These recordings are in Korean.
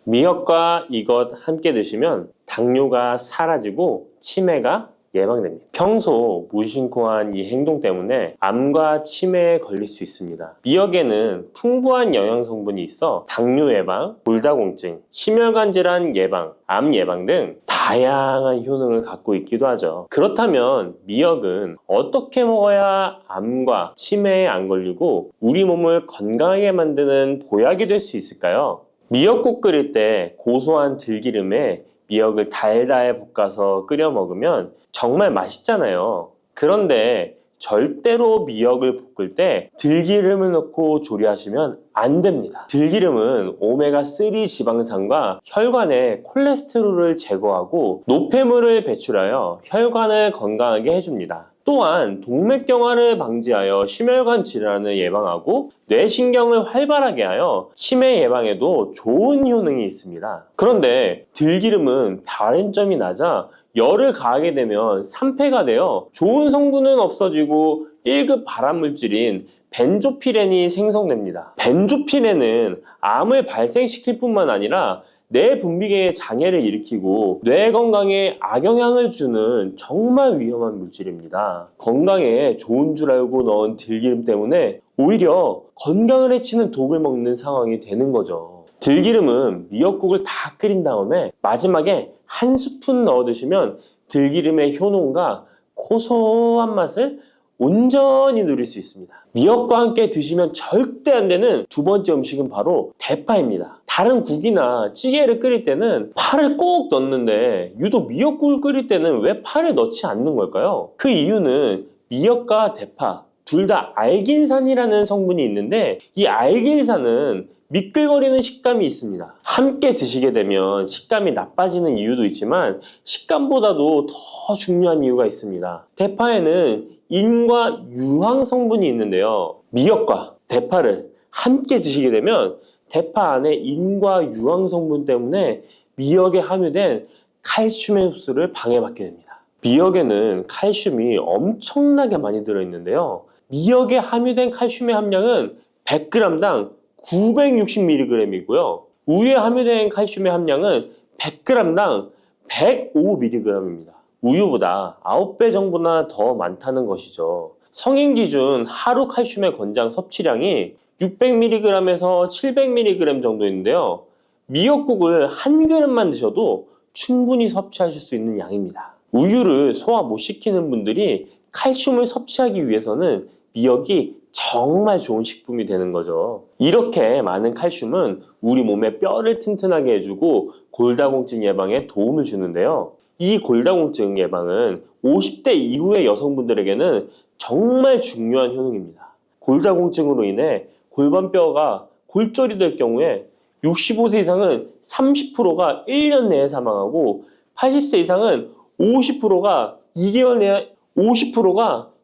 미역과 이것 함께 드시면 당뇨가 사라지고 치매가 예방됩니다. 평소 무심코한 이 행동 때문에 암과 치매에 걸릴 수 있습니다. 미역에는 풍부한 영양 성분이 있어 당뇨 예방, 골다공증, 심혈관 질환 예방, 암 예방 등 다양한 효능을 갖고 있기도 하죠. 그렇다면 미역은 어떻게 먹어야 암과 치매에 안 걸리고 우리 몸을 건강하게 만드는 보약이 될 수 있을까요? 미역국 끓일 때 고소한 들기름에 미역을 달달 볶아서 끓여 먹으면 정말 맛있잖아요. 그런데 절대로 미역을 볶을 때 들기름을 넣고 조리하시면 안 됩니다. 들기름은 오메가3 지방산과 혈관의 콜레스테롤을 제거하고 노폐물을 배출하여 혈관을 건강하게 해줍니다. 또한 동맥경화를 방지하여 심혈관 질환을 예방하고 뇌신경을 활발하게 하여 치매 예방에도 좋은 효능이 있습니다. 그런데 들기름은 다른 점이 낮아 열을 가하게 되면 산패가 되어 좋은 성분은 없어지고 1급 발암물질인 벤조피렌이 생성됩니다. 벤조피렌은 암을 발생시킬 뿐만 아니라 뇌 분비계의 장애를 일으키고 뇌 건강에 악영향을 주는 정말 위험한 물질입니다. 건강에 좋은 줄 알고 넣은 들기름 때문에 오히려 건강을 해치는 독을 먹는 상황이 되는 거죠. 들기름은 미역국을 다 끓인 다음에 마지막에 한 스푼 넣어 드시면 들기름의 효능과 고소한 맛을 온전히 누릴 수 있습니다. 미역과 함께 드시면 절대 안 되는 두 번째 음식은 바로 대파입니다. 다른 국이나 찌개를 끓일 때는 파를 꼭 넣는데 유독 미역국을 끓일 때는 왜 파를 넣지 않는 걸까요? 그 이유는 미역과 대파 둘 다 알긴산이라는 성분이 있는데 이 알긴산은 미끌거리는 식감이 있습니다. 함께 드시게 되면 식감이 나빠지는 이유도 있지만 식감보다도 더 중요한 이유가 있습니다. 대파에는 인과 유황 성분이 있는데요. 미역과 대파를 함께 드시게 되면 대파 안에 인과 유황 성분 때문에 미역에 함유된 칼슘의 흡수를 방해받게 됩니다. 미역에는 칼슘이 엄청나게 많이 들어있는데요. 미역에 함유된 칼슘의 함량은 100g당 960mg이고요. 우유에 함유된 칼슘의 함량은 100g당 105mg입니다. 우유보다 9배 정도나 더 많다는 것이죠. 성인 기준 하루 칼슘의 권장 섭취량이 600mg에서 700mg 정도인데요. 미역국을 한 그릇만 드셔도 충분히 섭취하실 수 있는 양입니다. 우유를 소화 못 시키는 분들이 칼슘을 섭취하기 위해서는 미역이 정말 좋은 식품이 되는 거죠. 이렇게 많은 칼슘은 우리 몸의 뼈를 튼튼하게 해주고 골다공증 예방에 도움을 주는데요. 이 골다공증 예방은 50대 이후의 여성분들에게는 정말 중요한 효능입니다. 골다공증으로 인해 골반뼈가 골절이 될 경우에 65세 이상은 30%가 1년 내에 사망하고 80세 이상은 50%가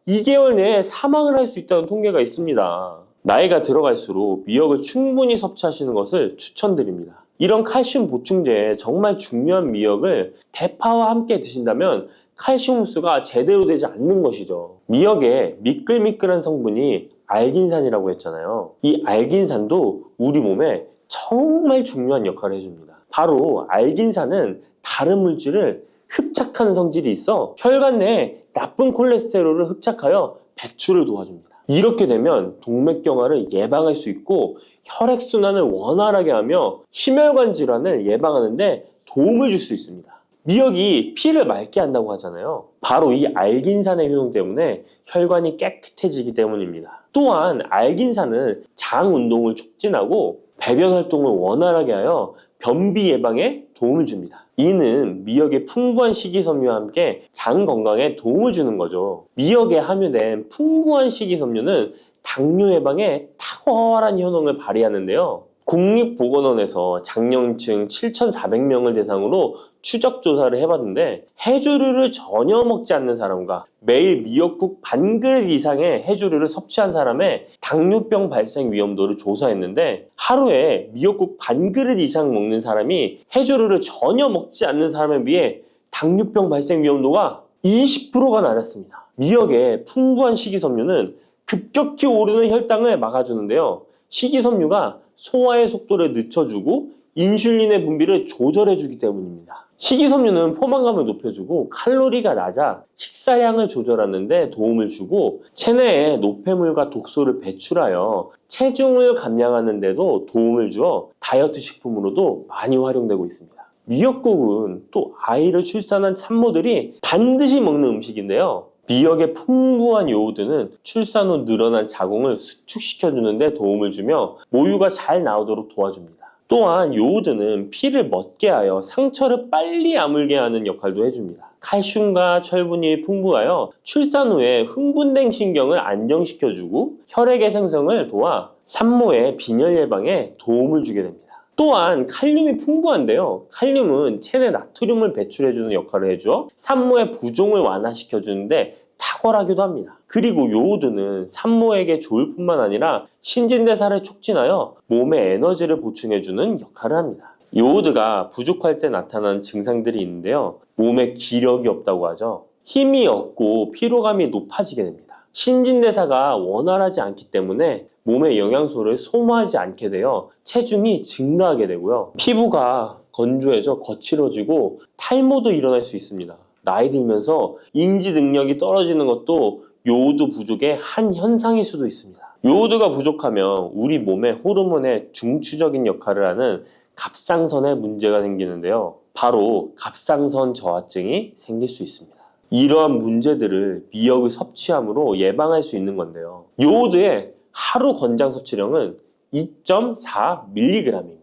2개월 내에 사망을 할 수 있다는 통계가 있습니다. 나이가 들어갈수록 미역을 충분히 섭취하시는 것을 추천드립니다. 이런 칼슘 보충제에 정말 중요한 미역을 대파와 함께 드신다면 칼슘 흡수가 제대로 되지 않는 것이죠. 미역에 미끌미끌한 성분이 알긴산이라고 했잖아요. 이 알긴산도 우리 몸에 정말 중요한 역할을 해줍니다. 바로 알긴산은 다른 물질을 흡착하는 성질이 있어 혈관 내에 나쁜 콜레스테롤을 흡착하여 배출을 도와줍니다. 이렇게 되면 동맥경화를 예방할 수 있고 혈액순환을 원활하게 하며 심혈관 질환을 예방하는 데 도움을 줄 수 있습니다. 미역이 피를 맑게 한다고 하잖아요. 바로 이 알긴산의 효능 때문에 혈관이 깨끗해지기 때문입니다. 또한 알긴산은 장 운동을 촉진하고 배변 활동을 원활하게 하여 변비 예방에 도움을 줍니다. 이는 미역의 풍부한 식이섬유와 함께 장 건강에 도움을 주는 거죠. 미역에 함유된 풍부한 식이섬유는 당뇨 예방에 탁월한 효능을 발휘하는데요. 국립보건원에서 장년층 7,400명을 대상으로 추적 조사를 해봤는데 해조류를 전혀 먹지 않는 사람과 매일 미역국 반 그릇 이상의 해조류를 섭취한 사람의 당뇨병 발생 위험도를 조사했는데 하루에 미역국 반 그릇 이상 먹는 사람이 해조류를 전혀 먹지 않는 사람에 비해 당뇨병 발생 위험도가 20%가 낮았습니다. 미역의 풍부한 식이섬유는 급격히 오르는 혈당을 막아주는데요. 식이섬유가 소화의 속도를 늦춰주고 인슐린의 분비를 조절해주기 때문입니다. 식이섬유는 포만감을 높여주고 칼로리가 낮아 식사량을 조절하는 데 도움을 주고 체내에 노폐물과 독소를 배출하여 체중을 감량하는 데도 도움을 주어 다이어트 식품으로도 많이 활용되고 있습니다. 미역국은 또 아이를 출산한 산모들이 반드시 먹는 음식인데요. 미역의 풍부한 요오드는 출산 후 늘어난 자궁을 수축시켜주는 데 도움을 주며 모유가 잘 나오도록 도와줍니다. 또한 요오드는 피를 멎게 하여 상처를 빨리 아물게 하는 역할도 해줍니다. 칼슘과 철분이 풍부하여 출산 후에 흥분된 신경을 안정시켜주고 혈액의 생성을 도와 산모의 빈혈 예방에 도움을 주게 됩니다. 또한 칼륨이 풍부한데요. 칼륨은 체내 나트륨을 배출해주는 역할을 해줘 산모의 부종을 완화시켜주는데 탁월하기도 합니다. 그리고 요오드는 산모에게 좋을 뿐만 아니라 신진대사를 촉진하여 몸에 에너지를 보충해주는 역할을 합니다. 요오드가 부족할 때 나타나는 증상들이 있는데요. 몸에 기력이 없다고 하죠. 힘이 없고 피로감이 높아지게 됩니다. 신진대사가 원활하지 않기 때문에 몸의 영양소를 소모하지 않게 되어 체중이 증가하게 되고요. 피부가 건조해져 거칠어지고 탈모도 일어날 수 있습니다. 나이 들면서 인지 능력이 떨어지는 것도 요오드 부족의 한 현상일 수도 있습니다. 요오드가 부족하면 우리 몸의 호르몬의 중추적인 역할을 하는 갑상선에 문제가 생기는데요. 바로 갑상선 저하증이 생길 수 있습니다. 이러한 문제들을 미역을 섭취함으로 예방할 수 있는 건데요. 요오드의 하루 권장 섭취량은 2.4mg입니다.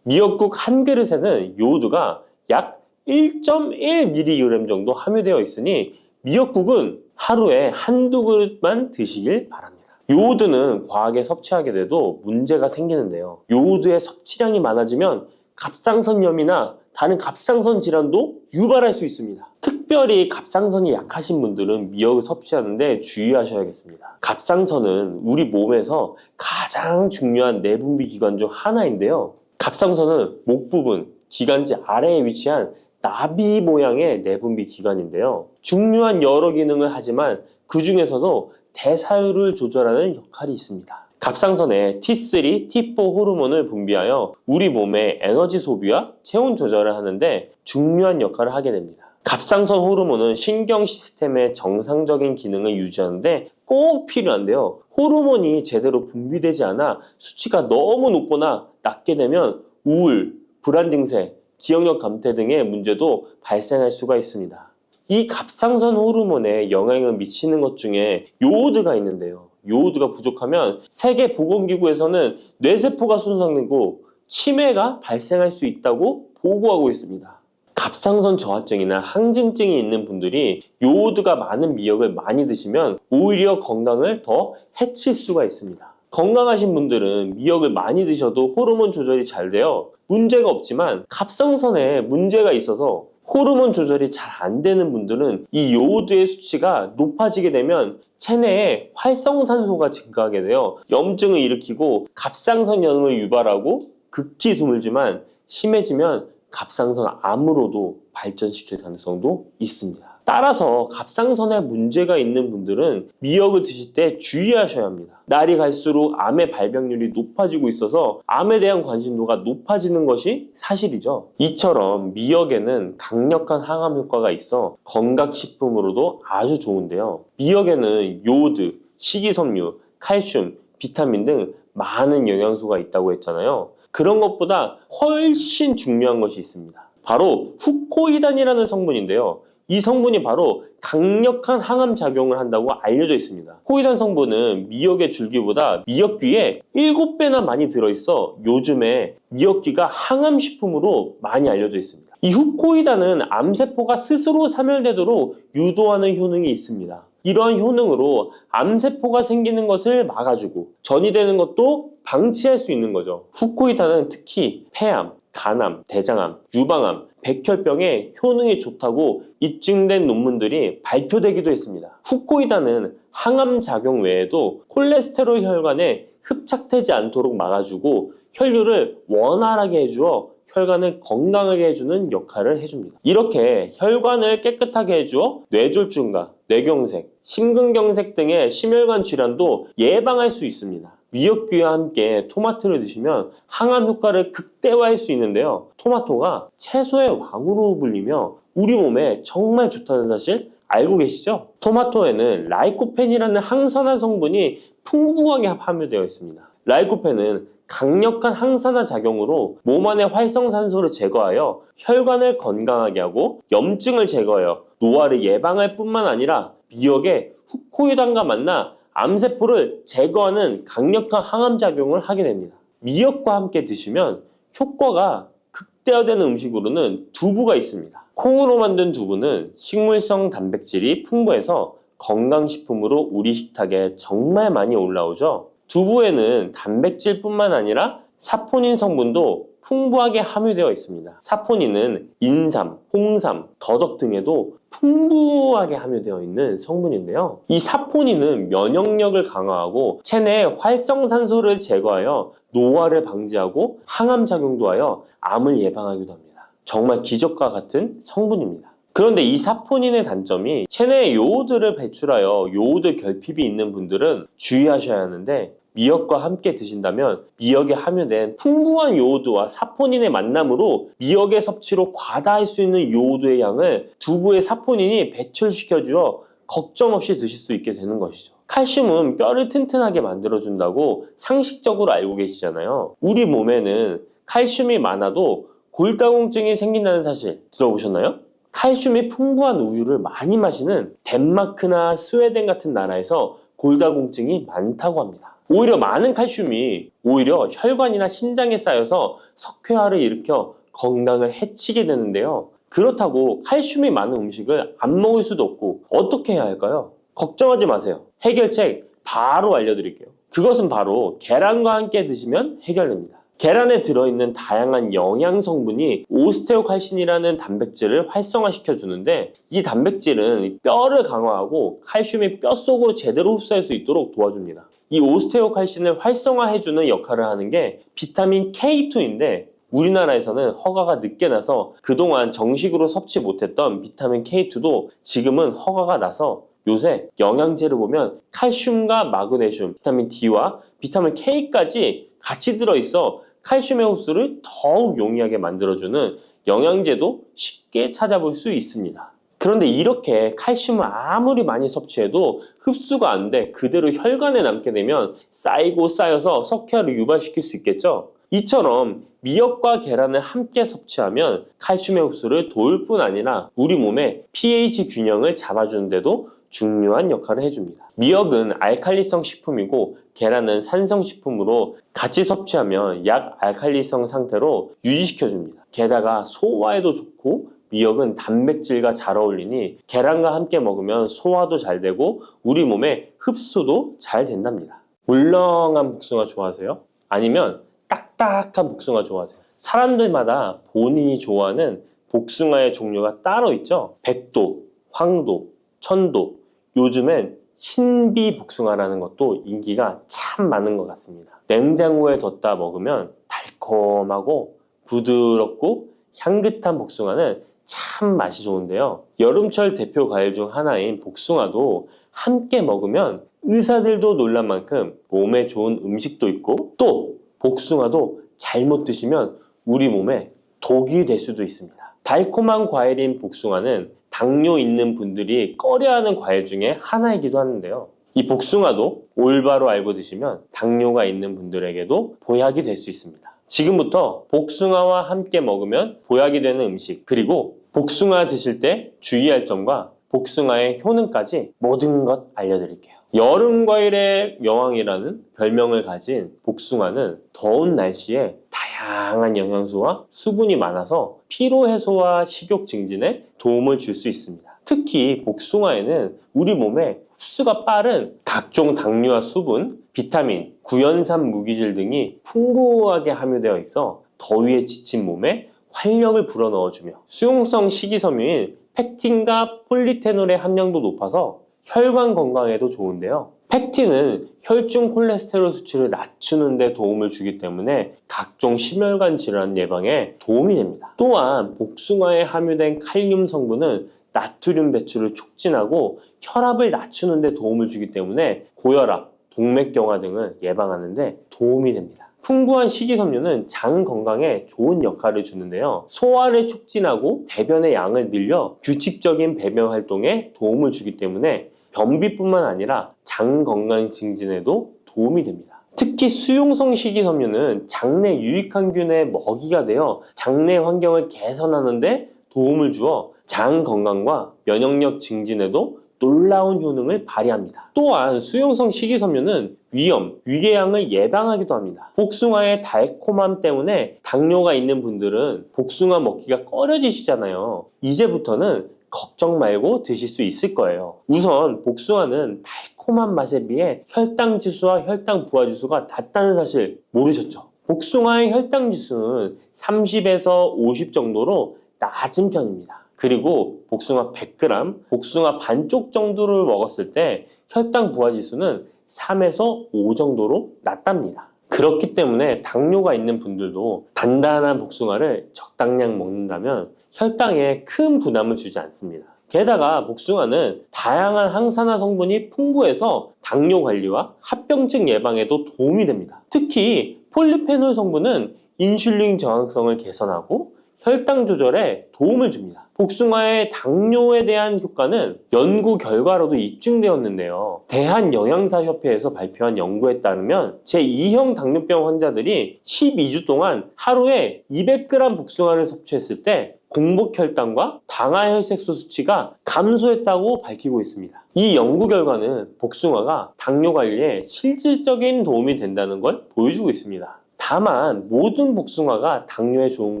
미역국 한 그릇에는 요오드가 약 1.1mg 정도 함유되어 있으니 미역국은 하루에 한두 그릇만 드시길 바랍니다. 요오드는 과하게 섭취하게 돼도 문제가 생기는데요. 요오드의 섭취량이 많아지면 갑상선염이나 다른 갑상선 질환도 유발할 수 있습니다. 특별히 갑상선이 약하신 분들은 미역을 섭취하는데 주의하셔야겠습니다. 갑상선은 우리 몸에서 가장 중요한 내분비 기관 중 하나인데요. 갑상선은 목 부분, 기관지 아래에 위치한 나비 모양의 내분비 기관인데요. 중요한 여러 기능을 하지만 그 중에서도 대사율을 조절하는 역할이 있습니다. 갑상선에 T3, T4 호르몬을 분비하여 우리 몸의 에너지 소비와 체온 조절을 하는데 중요한 역할을 하게 됩니다. 갑상선 호르몬은 신경 시스템의 정상적인 기능을 유지하는데 꼭 필요한데요. 호르몬이 제대로 분비되지 않아 수치가 너무 높거나 낮게 되면 우울, 불안 증세, 기억력 감퇴 등의 문제도 발생할 수가 있습니다. 이 갑상선 호르몬에 영향을 미치는 것 중에 요오드가 있는데요. 요오드가 부족하면 세계보건기구에서는 뇌세포가 손상되고 치매가 발생할 수 있다고 보고하고 있습니다. 갑상선 저하증이나 항진증이 있는 분들이 요오드가 많은 미역을 많이 드시면 오히려 건강을 더 해칠 수가 있습니다. 건강하신 분들은 미역을 많이 드셔도 호르몬 조절이 잘 되어 문제가 없지만 갑상선에 문제가 있어서 호르몬 조절이 잘 안 되는 분들은 이 요오드의 수치가 높아지게 되면 체내에 활성산소가 증가하게 되어 염증을 일으키고 갑상선염을 유발하고 극히 드물지만 심해지면 갑상선 암으로도 발전시킬 가능성도 있습니다. 따라서 갑상선에 문제가 있는 분들은 미역을 드실 때 주의하셔야 합니다. 날이 갈수록 암의 발병률이 높아지고 있어서 암에 대한 관심도가 높아지는 것이 사실이죠. 이처럼 미역에는 강력한 항암 효과가 있어 건강식품으로도 아주 좋은데요. 미역에는 요오드, 식이섬유, 칼슘, 비타민 등 많은 영양소가 있다고 했잖아요. 그런 것보다 훨씬 중요한 것이 있습니다. 바로 후코이단이라는 성분인데요. 이 성분이 바로 강력한 항암 작용을 한다고 알려져 있습니다. 코이단 성분은 미역의 줄기보다 미역귀에 7배나 많이 들어있어 요즘에 미역귀가 항암식품으로 많이 알려져 있습니다. 이 후코이단은 암세포가 스스로 사멸되도록 유도하는 효능이 있습니다. 이러한 효능으로 암세포가 생기는 것을 막아주고 전이 되는 것도 방치할 수 있는 거죠. 후코이단은 특히 폐암, 간암, 대장암, 유방암, 백혈병에 효능이 좋다고 입증된 논문들이 발표되기도 했습니다. 후코이단은 항암 작용 외에도 콜레스테롤 혈관에 흡착되지 않도록 막아주고 혈류를 원활하게 해주어 혈관을 건강하게 해주는 역할을 해줍니다. 이렇게 혈관을 깨끗하게 해주어 뇌졸중과 뇌경색, 심근경색 등의 심혈관 질환도 예방할 수 있습니다. 미역귀와 함께 토마토를 드시면 항암 효과를 극대화할 수 있는데요. 토마토가 채소의 왕으로 불리며 우리 몸에 정말 좋다는 사실 알고 계시죠? 토마토에는 라이코펜이라는 항산화 성분이 풍부하게 함유되어 있습니다. 라이코펜은 강력한 항산화 작용으로 몸 안의 활성산소를 제거하여 혈관을 건강하게 하고 염증을 제거하여 노화를 예방할 뿐만 아니라 미역의 후코유당과 만나 암세포를 제거하는 강력한 항암작용을 하게 됩니다. 미역과 함께 드시면 효과가 극대화되는 음식으로는 두부가 있습니다. 콩으로 만든 두부는 식물성 단백질이 풍부해서 건강식품으로 우리 식탁에 정말 많이 올라오죠. 두부에는 단백질뿐만 아니라 사포닌 성분도 풍부하게 함유되어 있습니다. 사포닌은 인삼, 홍삼, 더덕 등에도 풍부하게 함유되어 있는 성분인데요. 이 사포닌은 면역력을 강화하고 체내의 활성산소를 제거하여 노화를 방지하고 항암작용도 하여 암을 예방하기도 합니다. 정말 기적과 같은 성분입니다. 그런데 이 사포닌의 단점이 체내에 요오드를 배출하여 요오드 결핍이 있는 분들은 주의하셔야 하는데, 미역과 함께 드신다면 미역에 함유된 풍부한 요오드와 사포닌의 만남으로 미역의 섭취로 과다할 수 있는 요오드의 양을 두부의 사포닌이 배출시켜주어 걱정 없이 드실 수 있게 되는 것이죠. 칼슘은 뼈를 튼튼하게 만들어준다고 상식적으로 알고 계시잖아요. 우리 몸에는 칼슘이 많아도 골다공증이 생긴다는 사실 들어보셨나요? 칼슘이 풍부한 우유를 많이 마시는 덴마크나 스웨덴 같은 나라에서 골다공증이 많다고 합니다. 오히려 많은 칼슘이 오히려 혈관이나 심장에 쌓여서 석회화를 일으켜 건강을 해치게 되는데요. 그렇다고 칼슘이 많은 음식을 안 먹을 수도 없고 어떻게 해야 할까요? 걱정하지 마세요. 해결책 바로 알려드릴게요. 그것은 바로 계란과 함께 드시면 해결됩니다. 계란에 들어있는 다양한 영양 성분이 오스테오칼신이라는 단백질을 활성화시켜 주는데, 이 단백질은 뼈를 강화하고 칼슘이 뼛속으로 제대로 흡수할 수 있도록 도와줍니다. 이 오스테오칼신을 활성화해주는 역할을 하는 게 비타민 K2인데, 우리나라에서는 허가가 늦게 나서 그동안 정식으로 섭취 못했던 비타민 K2도 지금은 허가가 나서 요새 영양제를 보면 칼슘과 마그네슘, 비타민 D와 비타민 K까지 같이 들어있어 칼슘의 흡수를 더욱 용이하게 만들어주는 영양제도 쉽게 찾아볼 수 있습니다. 그런데 이렇게 칼슘을 아무리 많이 섭취해도 흡수가 안 돼 그대로 혈관에 남게 되면 쌓이고 쌓여서 석회화를 유발시킬 수 있겠죠? 이처럼 미역과 계란을 함께 섭취하면 칼슘의 흡수를 도울 뿐 아니라 우리 몸의 pH 균형을 잡아주는 데도 중요한 역할을 해줍니다. 미역은 알칼리성 식품이고 계란은 산성 식품으로 같이 섭취하면 약 알칼리성 상태로 유지시켜줍니다. 게다가 소화에도 좋고 미역은 단백질과 잘 어울리니 계란과 함께 먹으면 소화도 잘 되고 우리 몸의 흡수도 잘 된답니다. 물렁한 복숭아 좋아하세요? 아니면 딱딱한 복숭아 좋아하세요? 사람들마다 본인이 좋아하는 복숭아의 종류가 따로 있죠. 백도, 황도, 천도, 요즘엔 신비 복숭아라는 것도 인기가 참 많은 것 같습니다. 냉장고에 뒀다 먹으면 달콤하고 부드럽고 향긋한 복숭아는 참 맛이 좋은데요. 여름철 대표 과일 중 하나인 복숭아도 함께 먹으면 의사들도 놀랄 만큼 몸에 좋은 음식도 있고, 또 복숭아도 잘못 드시면 우리 몸에 독이 될 수도 있습니다. 달콤한 과일인 복숭아는 당뇨 있는 분들이 꺼려하는 과일 중에 하나이기도 하는데요. 이 복숭아도 올바로 알고 드시면 당뇨가 있는 분들에게도 보약이 될 수 있습니다. 지금부터 복숭아와 함께 먹으면 보약이 되는 음식, 그리고 복숭아 드실 때 주의할 점과 복숭아의 효능까지 모든 것 알려드릴게요. 여름 과일의 여왕이라는 별명을 가진 복숭아는 더운 날씨에 다양한 영양소와 수분이 많아서 피로 해소와 식욕 증진에 도움을 줄 수 있습니다. 특히 복숭아에는 우리 몸에 흡수가 빠른 각종 당류와 수분, 비타민, 구연산 무기질 등이 풍부하게 함유되어 있어 더위에 지친 몸에 활력을 불어넣어주며, 수용성 식이섬유인 펙틴과 폴리테놀의 함량도 높아서 혈관 건강에도 좋은데요. 펙틴은 혈중 콜레스테롤 수치를 낮추는 데 도움을 주기 때문에 각종 심혈관 질환 예방에 도움이 됩니다. 또한 복숭아에 함유된 칼륨 성분은 나트륨 배출을 촉진하고 혈압을 낮추는 데 도움을 주기 때문에 고혈압, 동맥경화 등을 예방하는데 도움이 됩니다. 풍부한 식이섬유는 장 건강에 좋은 역할을 주는데요. 소화를 촉진하고 배변의 양을 늘려 규칙적인 배변 활동에 도움을 주기 때문에 변비뿐만 아니라 장 건강 증진에도 도움이 됩니다. 특히 수용성 식이섬유는 장내 유익한 균의 먹이가 되어 장내 환경을 개선하는 데 도움을 주어 장 건강과 면역력 증진에도 놀라운 효능을 발휘합니다. 또한 수용성 식이섬유는 위염, 위궤양을 예방하기도 합니다. 복숭아의 달콤함 때문에 당뇨가 있는 분들은 복숭아 먹기가 꺼려지시잖아요. 이제부터는 걱정 말고 드실 수 있을 거예요. 우선 복숭아는 달콤한 맛에 비해 혈당 지수와 혈당 부하 지수가 낮다는 사실 모르셨죠? 복숭아의 혈당 지수는 30에서 50 정도로 낮은 편입니다. 그리고 복숭아 100g, 복숭아 반쪽 정도를 먹었을 때 혈당 부하 지수는 3에서 5 정도로 낮답니다. 그렇기 때문에 당뇨가 있는 분들도 단단한 복숭아를 적당량 먹는다면 혈당에 큰 부담을 주지 않습니다. 게다가 복숭아는 다양한 항산화 성분이 풍부해서 당뇨 관리와 합병증 예방에도 도움이 됩니다. 특히 폴리페놀 성분은 인슐린 저항성을 개선하고 혈당 조절에 도움을 줍니다. 복숭아의 당뇨에 대한 효과는 연구 결과로도 입증되었는데요. 대한영양사협회에서 발표한 연구에 따르면 제2형 당뇨병 환자들이 12주 동안 하루에 200g 복숭아를 섭취했을 때 공복 혈당과 당화혈색소 수치가 감소했다고 밝히고 있습니다. 이 연구 결과는 복숭아가 당뇨 관리에 실질적인 도움이 된다는 걸 보여주고 있습니다. 다만 모든 복숭아가 당뇨에 좋은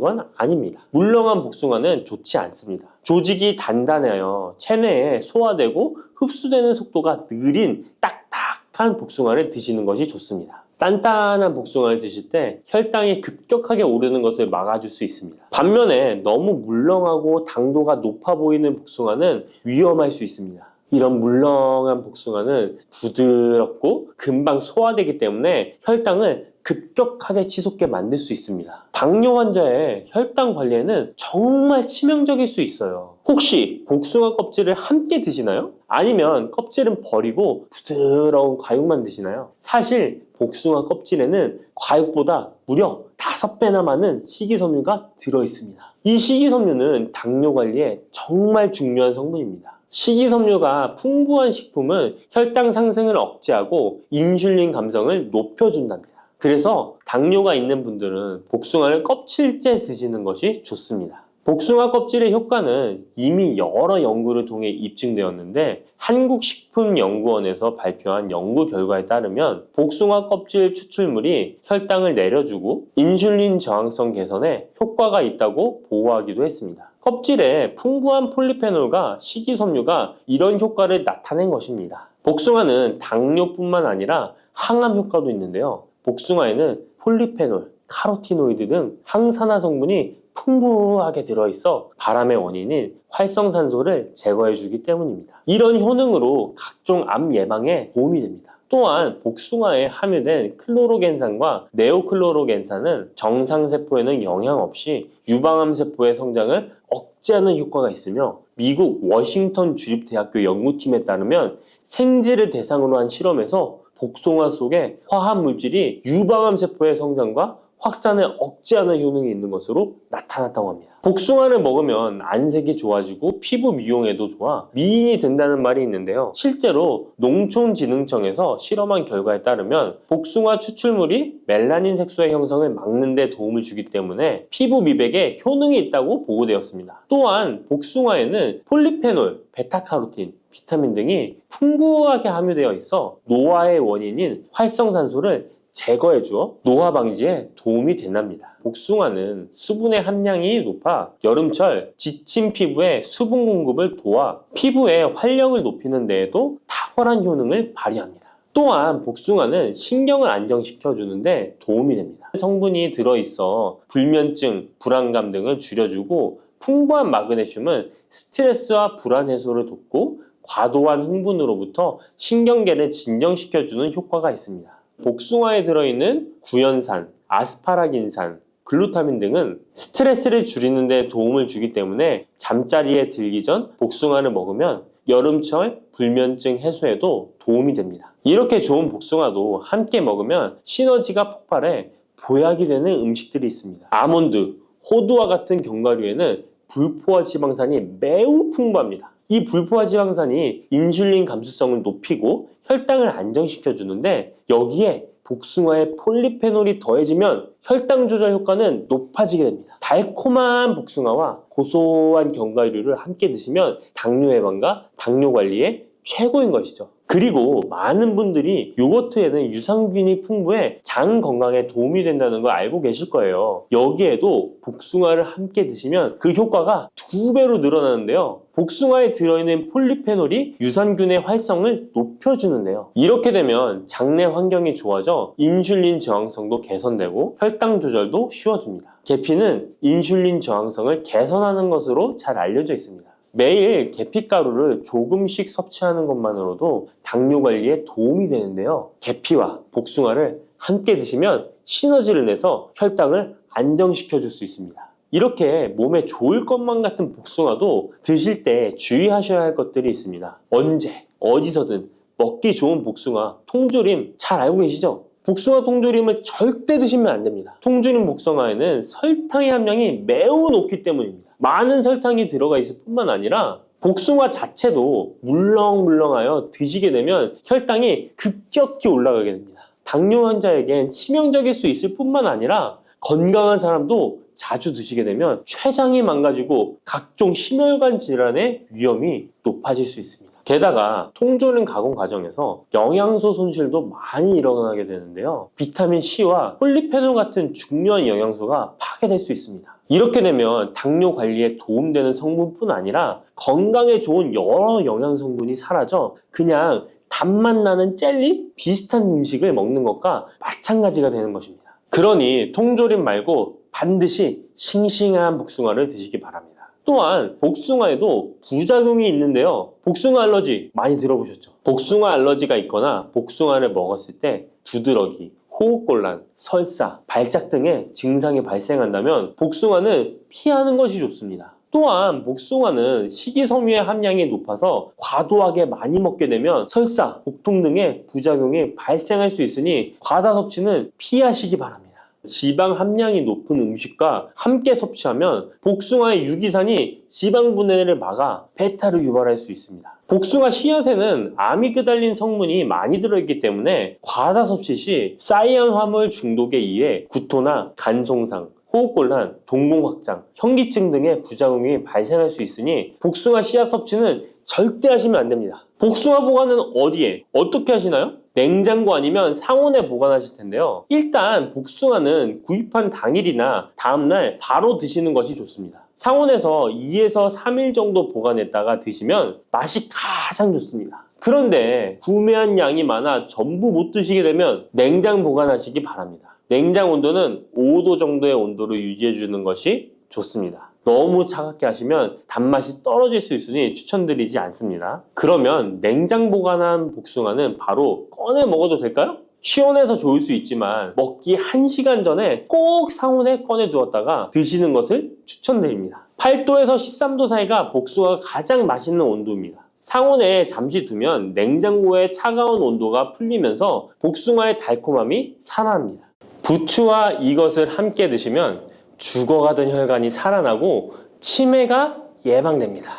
건 아닙니다. 물렁한 복숭아는 좋지 않습니다. 조직이 단단해요. 체내에 소화되고 흡수되는 속도가 느린 딱딱한 복숭아를 드시는 것이 좋습니다. 단단한 복숭아를 드실 때 혈당이 급격하게 오르는 것을 막아줄 수 있습니다. 반면에 너무 물렁하고 당도가 높아 보이는 복숭아는 위험할 수 있습니다. 이런 물렁한 복숭아는 부드럽고 금방 소화되기 때문에 혈당을 급격하게 치솟게 만들 수 있습니다. 당뇨 환자의 혈당 관리에는 정말 치명적일 수 있어요. 혹시 복숭아 껍질을 함께 드시나요? 아니면 껍질은 버리고 부드러운 과육만 드시나요? 사실 복숭아 껍질에는 과육보다 무려 5배나 많은 식이섬유가 들어있습니다. 이 식이섬유는 당뇨 관리에 정말 중요한 성분입니다. 식이섬유가 풍부한 식품은 혈당 상승을 억제하고 인슐린 감성을 높여준답니다. 그래서 당뇨가 있는 분들은 복숭아를 껍질째 드시는 것이 좋습니다. 복숭아 껍질의 효과는 이미 여러 연구를 통해 입증되었는데 한국식품연구원에서 발표한 연구 결과에 따르면 복숭아 껍질 추출물이 혈당을 내려주고 인슐린 저항성 개선에 효과가 있다고 보고하기도 했습니다. 껍질에 풍부한 폴리페놀과 식이섬유가 이런 효과를 나타낸 것입니다. 복숭아는 당뇨뿐만 아니라 항암 효과도 있는데요. 복숭아에는 폴리페놀, 카로티노이드 등 항산화 성분이 풍부하게 들어있어 바람의 원인인 활성산소를 제거해주기 때문입니다. 이런 효능으로 각종 암 예방에 도움이 됩니다. 또한 복숭아에 함유된 클로로겐산과 네오클로로겐산은 정상세포에는 영향 없이 유방암세포의 성장을 억제하는 효과가 있으며 미국 워싱턴 주립대학교 연구팀에 따르면 생쥐를 대상으로 한 실험에서 복숭아 속에 화합물질이 유방암 세포의 성장과 확산을 억제하는 효능이 있는 것으로 나타났다고 합니다. 복숭아를 먹으면 안색이 좋아지고 피부 미용에도 좋아 미인이 된다는 말이 있는데요. 실제로 농촌진흥청에서 실험한 결과에 따르면 복숭아 추출물이 멜라닌 색소의 형성을 막는 데 도움을 주기 때문에 피부 미백에 효능이 있다고 보고되었습니다. 또한 복숭아에는 폴리페놀, 베타카로틴, 비타민 등이 풍부하게 함유되어 있어 노화의 원인인 활성산소를 제거해 주어 노화 방지에 도움이 된답니다. 복숭아는 수분의 함량이 높아 여름철 지친 피부에 수분 공급을 도와 피부의 활력을 높이는 데에도 탁월한 효능을 발휘합니다. 또한 복숭아는 신경을 안정시켜 주는데 도움이 됩니다. 성분이 들어있어 불면증, 불안감 등을 줄여주고 풍부한 마그네슘은 스트레스와 불안 해소를 돕고 과도한 흥분으로부터 신경계를 진정시켜주는 효과가 있습니다. 복숭아에 들어있는 구연산, 아스파라긴산, 글루타민 등은 스트레스를 줄이는 데 도움을 주기 때문에 잠자리에 들기 전 복숭아를 먹으면 여름철 불면증 해소에도 도움이 됩니다. 이렇게 좋은 복숭아도 함께 먹으면 시너지가 폭발해 보약이 되는 음식들이 있습니다. 아몬드, 호두와 같은 견과류에는 불포화 지방산이 매우 풍부합니다. 이 불포화 지방산이 인슐린 감수성을 높이고 혈당을 안정시켜 주는데, 여기에 복숭아에 폴리페놀이 더해지면 혈당 조절 효과는 높아지게 됩니다. 달콤한 복숭아와 고소한 견과류를 함께 드시면 당뇨 예방과 당뇨 관리에 최고인 것이죠. 그리고 많은 분들이 요거트에는 유산균이 풍부해 장 건강에 도움이 된다는 걸 알고 계실 거예요. 여기에도 복숭아를 함께 드시면 그 효과가 2배로 늘어나는데요. 복숭아에 들어있는 폴리페놀이 유산균의 활성을 높여주는데요. 이렇게 되면 장내 환경이 좋아져 인슐린 저항성도 개선되고 혈당 조절도 쉬워집니다. 계피는 인슐린 저항성을 개선하는 것으로 잘 알려져 있습니다. 매일 계피가루를 조금씩 섭취하는 것만으로도 당뇨 관리에 도움이 되는데요. 계피와 복숭아를 함께 드시면 시너지를 내서 혈당을 안정시켜 줄 수 있습니다. 이렇게 몸에 좋을 것만 같은 복숭아도 드실 때 주의하셔야 할 것들이 있습니다. 언제, 어디서든 먹기 좋은 복숭아, 통조림 잘 알고 계시죠? 복숭아 통조림을 절대 드시면 안 됩니다. 통조림 복숭아에는 설탕의 함량이 매우 높기 때문입니다. 많은 설탕이 들어가 있을 뿐만 아니라 복숭아 자체도 물렁물렁하여 드시게 되면 혈당이 급격히 올라가게 됩니다. 당뇨 환자에겐 치명적일 수 있을 뿐만 아니라 건강한 사람도 자주 드시게 되면 췌장이 망가지고 각종 심혈관 질환의 위험이 높아질 수 있습니다. 게다가 통조림 가공 과정에서 영양소 손실도 많이 일어나게 되는데요. 비타민 C와 폴리페놀 같은 중요한 영양소가 파괴될 수 있습니다. 이렇게 되면 당뇨 관리에 도움되는 성분뿐 아니라 건강에 좋은 여러 영양 성분이 사라져 그냥 단맛 나는 젤리? 비슷한 음식을 먹는 것과 마찬가지가 되는 것입니다. 그러니 통조림 말고 반드시 싱싱한 복숭아를 드시기 바랍니다. 또한 복숭아에도 부작용이 있는데요. 복숭아 알러지 많이 들어보셨죠? 복숭아 알러지가 있거나 복숭아를 먹었을 때 두드러기, 호흡곤란, 설사, 발작 등의 증상이 발생한다면 복숭아는 피하는 것이 좋습니다. 또한 복숭아는 식이섬유의 함량이 높아서 과도하게 많이 먹게 되면 설사, 복통 등의 부작용이 발생할 수 있으니 과다 섭취는 피하시기 바랍니다. 지방 함량이 높은 음식과 함께 섭취하면 복숭아의 유기산이 지방 분해를 막아 배탈을 유발할 수 있습니다. 복숭아 씨앗에는 아미그달린 성분이 많이 들어있기 때문에 과다 섭취 시 사이안 화물 중독에 의해 구토나 간 손상, 호흡곤란, 동공 확장, 현기증 등의 부작용이 발생할 수 있으니 복숭아 씨앗 섭취는 절대 하시면 안 됩니다. 복숭아 보관은 어디에, 어떻게 하시나요? 냉장고 아니면 상온에 보관하실 텐데요. 일단 복숭아는 구입한 당일이나 다음날 바로 드시는 것이 좋습니다. 상온에서 2에서 3일 정도 보관했다가 드시면 맛이 가장 좋습니다. 그런데 구매한 양이 많아 전부 못 드시게 되면 냉장 보관하시기 바랍니다. 냉장 온도는 5도 정도의 온도로 유지해 주는 것이 좋습니다. 너무 차갑게 하시면 단맛이 떨어질 수 있으니 추천드리지 않습니다. 그러면 냉장 보관한 복숭아는 바로 꺼내 먹어도 될까요? 시원해서 좋을 수 있지만 먹기 1시간 전에 꼭 상온에 꺼내 두었다가 드시는 것을 추천드립니다. 8도에서 13도 사이가 복숭아가 가장 맛있는 온도입니다. 상온에 잠시 두면 냉장고의 차가운 온도가 풀리면서 복숭아의 달콤함이 살아납니다. 부추와 이것을 함께 드시면 죽어가던 혈관이 살아나고 치매가 예방됩니다.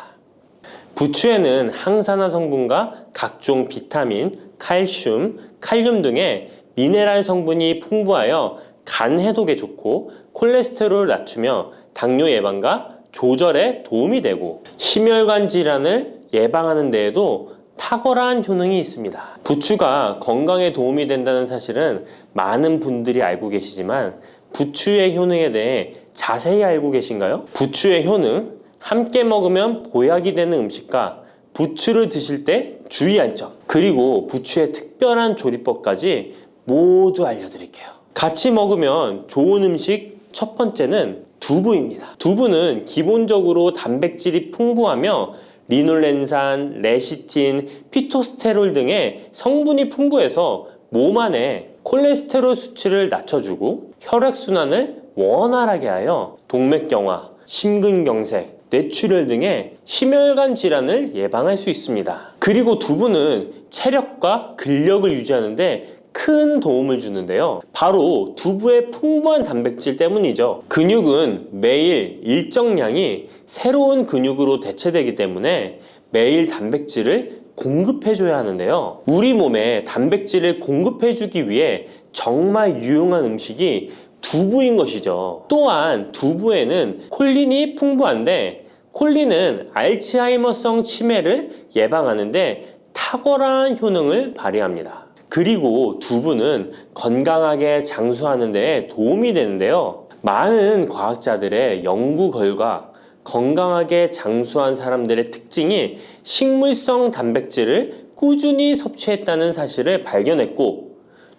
부추에는 항산화 성분과 각종 비타민, 칼슘, 칼륨 등의 미네랄 성분이 풍부하여 간 해독에 좋고 콜레스테롤을 낮추며 당뇨 예방과 조절에 도움이 되고 심혈관 질환을 예방하는 데에도 탁월한 효능이 있습니다. 부추가 건강에 도움이 된다는 사실은 많은 분들이 알고 계시지만 부추의 효능에 대해 자세히 알고 계신가요? 부추의 효능, 함께 먹으면 보약이 되는 음식과 부추를 드실 때 주의할 점, 그리고 부추의 특별한 조리법까지 모두 알려드릴게요. 같이 먹으면 좋은 음식 첫 번째는 두부입니다. 두부는 기본적으로 단백질이 풍부하며 리놀렌산, 레시틴, 피토스테롤 등의 성분이 풍부해서 몸 안에 콜레스테롤 수치를 낮춰주고 혈액순환을 원활하게 하여 동맥경화, 심근경색, 뇌출혈 등의 심혈관 질환을 예방할 수 있습니다. 그리고 두부는 체력과 근력을 유지하는데 큰 도움을 주는데요. 바로 두부의 풍부한 단백질 때문이죠. 근육은 매일 일정량이 새로운 근육으로 대체되기 때문에 매일 단백질을 공급해줘야 하는데요. 우리 몸에 단백질을 공급해주기 위해 정말 유용한 음식이 두부인 것이죠. 또한 두부에는 콜린이 풍부한데 콜린은 알츠하이머성 치매를 예방하는데 탁월한 효능을 발휘합니다. 그리고 두부는 건강하게 장수하는 데 도움이 되는데요. 많은 과학자들의 연구 결과 건강하게 장수한 사람들의 특징이 식물성 단백질을 꾸준히 섭취했다는 사실을 발견했고,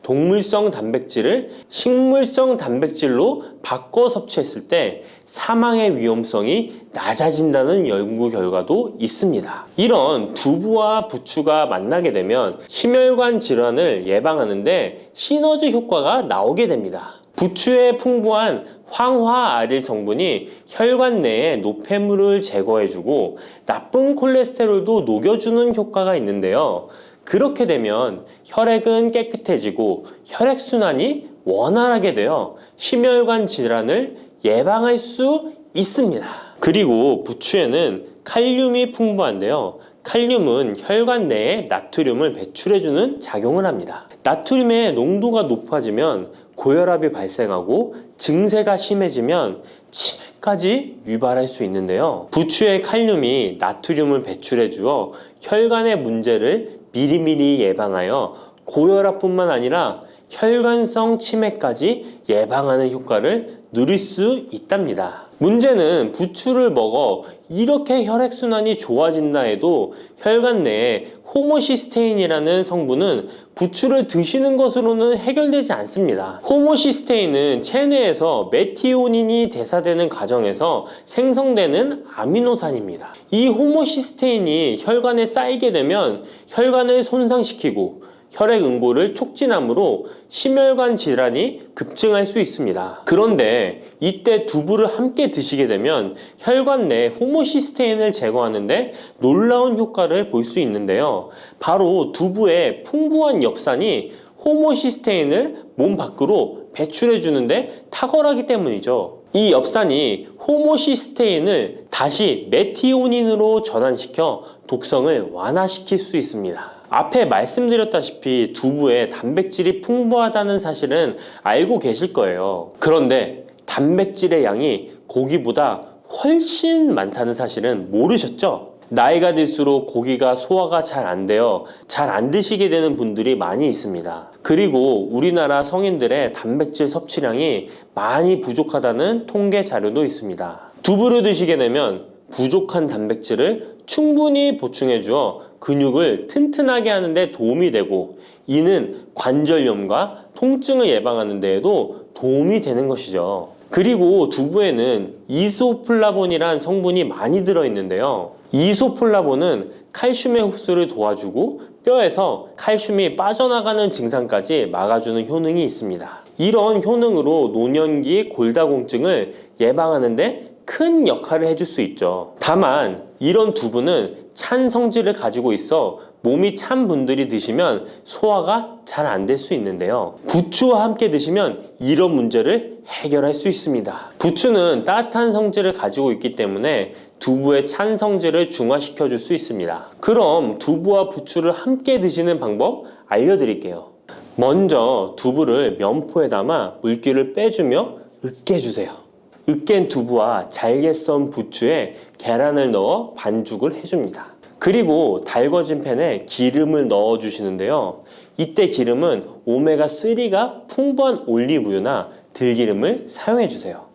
동물성 단백질을 식물성 단백질로 바꿔 섭취했을 때 사망의 위험성이 낮아진다는 연구 결과도 있습니다. 이런 두부와 부추가 만나게 되면 심혈관 질환을 예방하는데 시너지 효과가 나오게 됩니다. 부추의 풍부한 황화아릴 성분이 혈관 내의 노폐물을 제거해주고 나쁜 콜레스테롤도 녹여주는 효과가 있는데요. 그렇게 되면 혈액은 깨끗해지고 혈액순환이 원활하게 되어 심혈관 질환을 예방할 수 있습니다. 그리고 부추에는 칼륨이 풍부한데요. 칼륨은 혈관 내에 나트륨을 배출해주는 작용을 합니다. 나트륨의 농도가 높아지면 고혈압이 발생하고 증세가 심해지면 치매까지 유발할 수 있는데요. 부추의 칼륨이 나트륨을 배출해 주어 혈관의 문제를 미리미리 예방하여 고혈압뿐만 아니라 혈관성 치매까지 예방하는 효과를 누릴 수 있답니다. 문제는 부추를 먹어 이렇게 혈액순환이 좋아진다 해도 혈관 내에 호모시스테인이라는 성분은 부추를 드시는 것으로는 해결되지 않습니다. 호모시스테인은 체내에서 메티오닌이 대사되는 과정에서 생성되는 아미노산입니다. 이 호모시스테인이 혈관에 쌓이게 되면 혈관을 손상시키고 혈액 응고를 촉진하므로 심혈관 질환이 급증할 수 있습니다. 그런데 이때 두부를 함께 드시게 되면 혈관 내 호모시스테인을 제거하는데 놀라운 효과를 볼 수 있는데요. 바로 두부의 풍부한 엽산이 호모시스테인을 몸 밖으로 배출해 주는데 탁월하기 때문이죠. 이 엽산이 호모시스테인을 다시 메티오닌으로 전환시켜 독성을 완화시킬 수 있습니다. 앞에 말씀드렸다시피 두부에 단백질이 풍부하다는 사실은 알고 계실 거예요. 그런데 단백질의 양이 고기보다 훨씬 많다는 사실은 모르셨죠? 나이가 들수록 고기가 소화가 잘 안 되어 잘 안 드시게 되는 분들이 많이 있습니다. 그리고 우리나라 성인들의 단백질 섭취량이 많이 부족하다는 통계 자료도 있습니다. 두부를 드시게 되면 부족한 단백질을 충분히 보충해 주어 근육을 튼튼하게 하는 데 도움이 되고, 이는 관절염과 통증을 예방하는 데에도 도움이 되는 것이죠. 그리고 두부에는 이소플라본이란 성분이 많이 들어있는데요. 이소플라본은 칼슘의 흡수를 도와주고 뼈에서 칼슘이 빠져나가는 증상까지 막아주는 효능이 있습니다. 이런 효능으로 노년기 골다공증을 예방하는 데 큰 역할을 해줄 수 있죠. 다만 이런 두부는 찬 성질을 가지고 있어 몸이 찬 분들이 드시면 소화가 잘 안 될 수 있는데요. 부추와 함께 드시면 이런 문제를 해결할 수 있습니다. 부추는 따뜻한 성질을 가지고 있기 때문에 두부의 찬 성질을 중화시켜 줄 수 있습니다. 그럼 두부와 부추를 함께 드시는 방법 알려드릴게요. 먼저 두부를 면포에 담아 물기를 빼주며 으깨주세요. 으깬 두부와 잘게 썬 부추에 계란을 넣어 반죽을 해줍니다. 그리고 달궈진 팬에 기름을 넣어 주시는데요. 이때 기름은 오메가3가 풍부한 올리브유나 들기름을 사용해 주세요.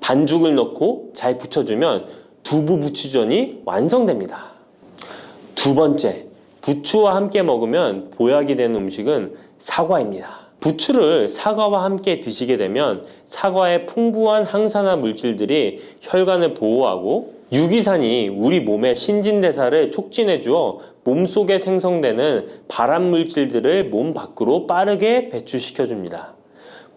반죽을 넣고 잘 부쳐주면 두부 부추전이 완성됩니다. 두 번째, 부추와 함께 먹으면 보약이 되는 음식은 사과입니다. 부추를 사과와 함께 드시게 되면 사과의 풍부한 항산화 물질들이 혈관을 보호하고 유기산이 우리 몸의 신진대사를 촉진해 주어 몸속에 생성되는 발암 물질들을 몸 밖으로 빠르게 배출시켜 줍니다.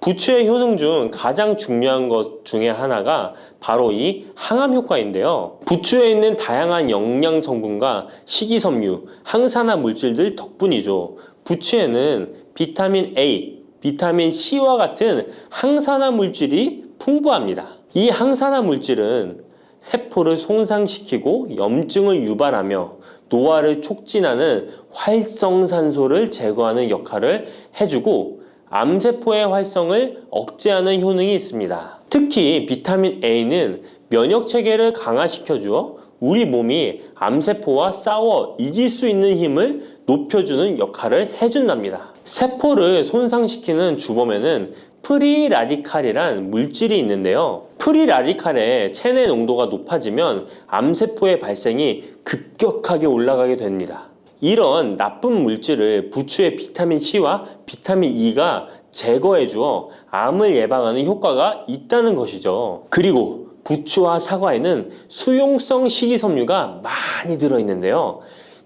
부추의 효능 중 가장 중요한 것 중에 하나가 바로 이 항암 효과인데요. 부추에 있는 다양한 영양 성분과 식이섬유, 항산화 물질들 덕분이죠. 부추에는 비타민 A, 비타민 C와 같은 항산화 물질이 풍부합니다. 이 항산화 물질은 세포를 손상시키고 염증을 유발하며 노화를 촉진하는 활성산소를 제거하는 역할을 해주고 암세포의 활성을 억제하는 효능이 있습니다. 특히 비타민 A는 면역체계를 강화시켜주어 우리 몸이 암세포와 싸워 이길 수 있는 힘을 높여주는 역할을 해준답니다. 세포를 손상시키는 주범에는 프리라디칼이란 물질이 있는데요. 프리라디칼의 체내 농도가 높아지면 암세포의 발생이 급격하게 올라가게 됩니다. 이런 나쁜 물질을 부추의 비타민 C와 비타민 E가 제거해 주어 암을 예방하는 효과가 있다는 것이죠. 그리고 부추와 사과에는 수용성 식이섬유가 많이 들어있는데요.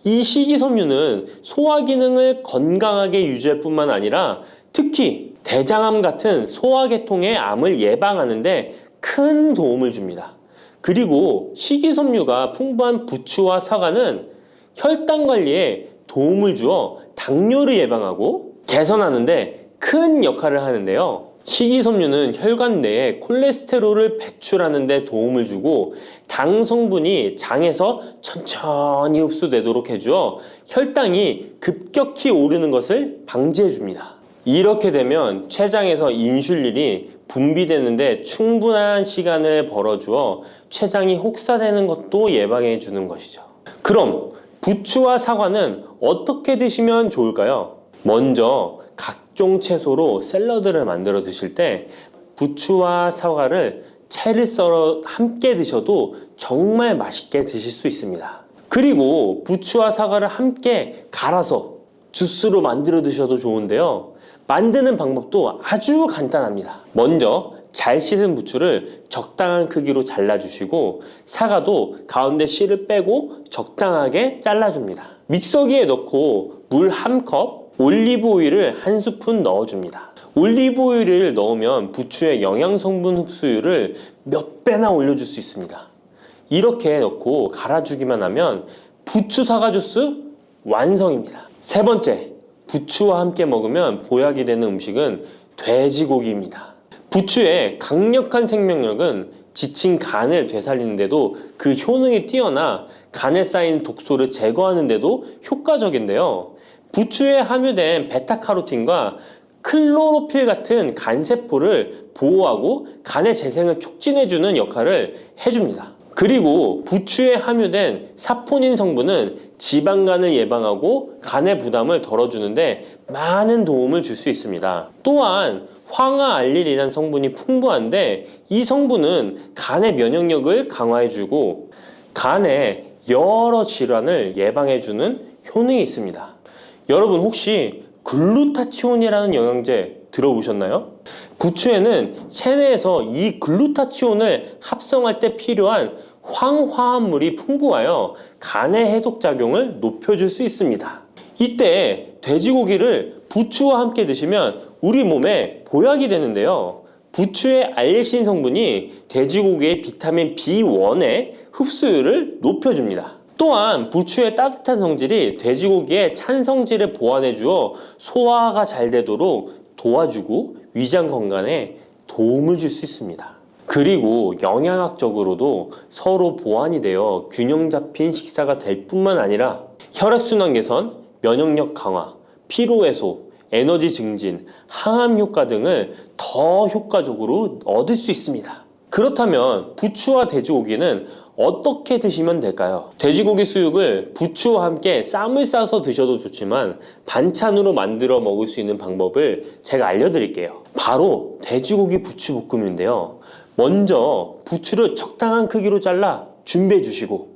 이 식이섬유는 소화 기능을 건강하게 유지할 뿐만 아니라 특히 대장암 같은 소화계통의 암을 예방하는 데 큰 도움을 줍니다. 그리고 식이섬유가 풍부한 부추와 사과는 혈당 관리에 도움을 주어 당뇨를 예방하고 개선하는 데 큰 역할을 하는데요. 식이섬유는 혈관 내에 콜레스테롤을 배출하는 데 도움을 주고 당 성분이 장에서 천천히 흡수되도록 해주어 혈당이 급격히 오르는 것을 방지해 줍니다. 이렇게 되면 췌장에서 인슐린이 분비되는데 충분한 시간을 벌어주어 췌장이 혹사되는 것도 예방해 주는 것이죠. 그럼 부추와 사과는 어떻게 드시면 좋을까요? 먼저 각종 채소로 샐러드를 만들어 드실 때 부추와 사과를 채를 썰어 함께 드셔도 정말 맛있게 드실 수 있습니다. 그리고 부추와 사과를 함께 갈아서 주스로 만들어 드셔도 좋은데요. 만드는 방법도 아주 간단합니다. 먼저 잘 씻은 부추를 적당한 크기로 잘라주시고 사과도 가운데 씨를 빼고 적당하게 잘라줍니다. 믹서기에 넣고 물 1컵, 올리브 오일을 1스푼 넣어줍니다. 올리브 오일을 넣으면 부추의 영양 성분 흡수율을 몇 배나 올려줄 수 있습니다. 이렇게 넣고 갈아주기만 하면 부추 사과 주스 완성입니다. 세 번째, 부추와 함께 먹으면 보약이 되는 음식은 돼지고기입니다. 부추의 강력한 생명력은 지친 간을 되살리는데도 그 효능이 뛰어나 간에 쌓인 독소를 제거하는데도 효과적인데요. 부추에 함유된 베타카로틴과 클로로필 같은 간세포를 보호하고 간의 재생을 촉진해주는 역할을 해줍니다. 그리고 부추에 함유된 사포닌 성분은 지방간을 예방하고 간의 부담을 덜어주는데 많은 도움을 줄 수 있습니다. 또한 황화알릴이라는 성분이 풍부한데 이 성분은 간의 면역력을 강화해주고 간의 여러 질환을 예방해주는 효능이 있습니다. 여러분 혹시 글루타치온이라는 영양제 들어보셨나요? 부추에는 체내에서 이 글루타치온을 합성할 때 필요한 황화합물이 풍부하여 간의 해독작용을 높여줄 수 있습니다. 이때 돼지고기를 부추와 함께 드시면 우리 몸에 보약이 되는데요. 부추의 알레신 성분이 돼지고기의 비타민 B1의 흡수율을 높여줍니다. 또한 부추의 따뜻한 성질이 돼지고기의 찬 성질을 보완해 주어 소화가 잘 되도록 도와주고 위장 건강에 도움을 줄 수 있습니다. 그리고 영양학적으로도 서로 보완이 되어 균형 잡힌 식사가 될 뿐만 아니라 혈액순환 개선, 면역력 강화, 피로 해소, 에너지 증진, 항암 효과 등을 더 효과적으로 얻을 수 있습니다. 그렇다면 부추와 돼지고기는 어떻게 드시면 될까요? 돼지고기 수육을 부추와 함께 쌈을 싸서 드셔도 좋지만 반찬으로 만들어 먹을 수 있는 방법을 제가 알려드릴게요. 바로 돼지고기 부추볶음인데요. 먼저 부추를 적당한 크기로 잘라 준비해 주시고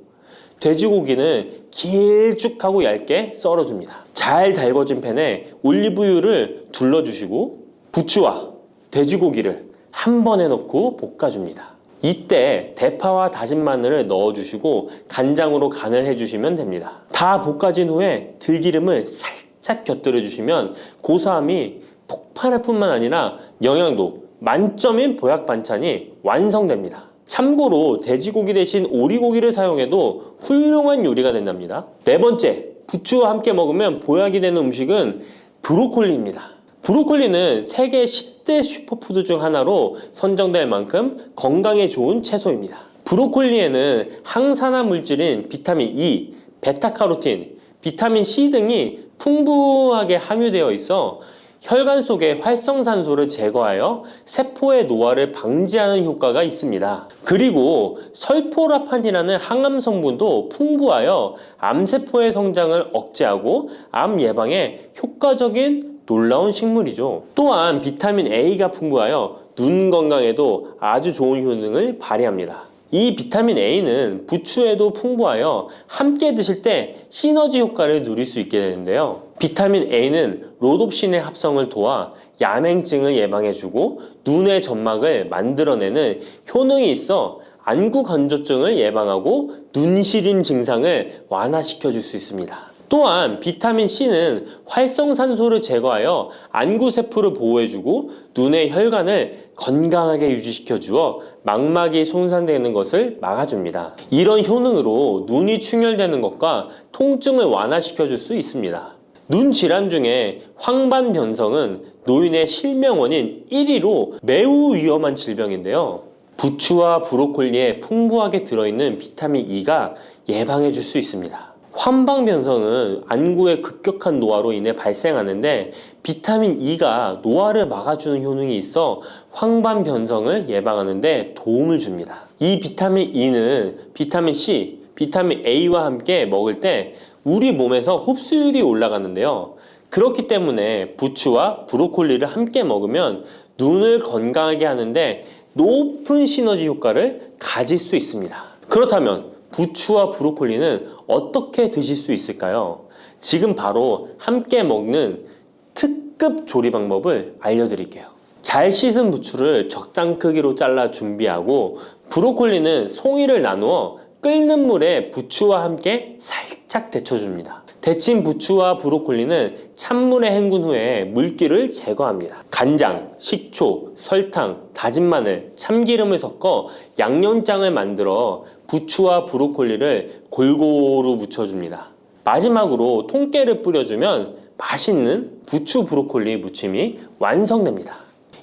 돼지고기는 길쭉하고 얇게 썰어줍니다. 잘 달궈진 팬에 올리브유를 둘러주시고 부추와 돼지고기를 한 번에 넣고 볶아줍니다. 이때 대파와 다진 마늘을 넣어주시고 간장으로 간을 해주시면 됩니다. 다 볶아진 후에 들기름을 살짝 곁들여 주시면 고소함이 폭발할 뿐만 아니라 영양도 만점인 보약 반찬이 완성됩니다. 참고로 돼지고기 대신 오리고기를 사용해도 훌륭한 요리가 된답니다. 네 번째, 부추와 함께 먹으면 보약이 되는 음식은 브로콜리입니다. 브로콜리는 세계 10대 슈퍼푸드 중 하나로 선정될 만큼 건강에 좋은 채소입니다. 브로콜리에는 항산화 물질인 비타민 E, 베타카로틴, 비타민 C 등이 풍부하게 함유되어 있어 혈관 속의 활성산소를 제거하여 세포의 노화를 방지하는 효과가 있습니다. 그리고 설포라판이라는 항암 성분도 풍부하여 암세포의 성장을 억제하고 암 예방에 효과적인 놀라운 식물이죠. 또한 비타민 A가 풍부하여 눈 건강에도 아주 좋은 효능을 발휘합니다. 이 비타민 A는 부추에도 풍부하여 함께 드실 때 시너지 효과를 누릴 수 있게 되는데요. 비타민 A는 로놉신의 합성을 도와 야맹증을 예방해주고 눈의 점막을 만들어내는 효능이 있어 안구 건조증을 예방하고 눈시림 증상을 완화시켜줄 수 있습니다. 또한 비타민 C는 활성산소를 제거하여 안구세포를 보호해주고 눈의 혈관을 건강하게 유지시켜주어 망막이 손상되는 것을 막아줍니다. 이런 효능으로 눈이 충혈되는 것과 통증을 완화시켜줄 수 있습니다. 눈 질환 중에 황반변성은 노인의 실명원인 1위로 매우 위험한 질병인데요. 부추와 브로콜리에 풍부하게 들어있는 비타민 E가 예방해 줄 수 있습니다. 황반변성은 안구의 급격한 노화로 인해 발생하는데 비타민 E가 노화를 막아주는 효능이 있어 황반변성을 예방하는 데 도움을 줍니다. 이 비타민 E는 비타민 C, 비타민 A와 함께 먹을 때 우리 몸에서 흡수율이 올라가는데요. 그렇기 때문에 부추와 브로콜리를 함께 먹으면 눈을 건강하게 하는데 높은 시너지 효과를 가질 수 있습니다. 그렇다면 부추와 브로콜리는 어떻게 드실 수 있을까요? 지금 바로 함께 먹는 특급 조리 방법을 알려드릴게요. 잘 씻은 부추를 적당 크기로 잘라 준비하고 브로콜리는 송이를 나누어 끓는 물에 부추와 함께 살짝 데쳐줍니다. 데친 부추와 브로콜리는 찬물에 헹군 후에 물기를 제거합니다. 간장, 식초, 설탕, 다진 마늘, 참기름을 섞어 양념장을 만들어 부추와 브로콜리를 골고루 묻혀줍니다. 마지막으로 통깨를 뿌려주면 맛있는 부추 브로콜리 무침이 완성됩니다.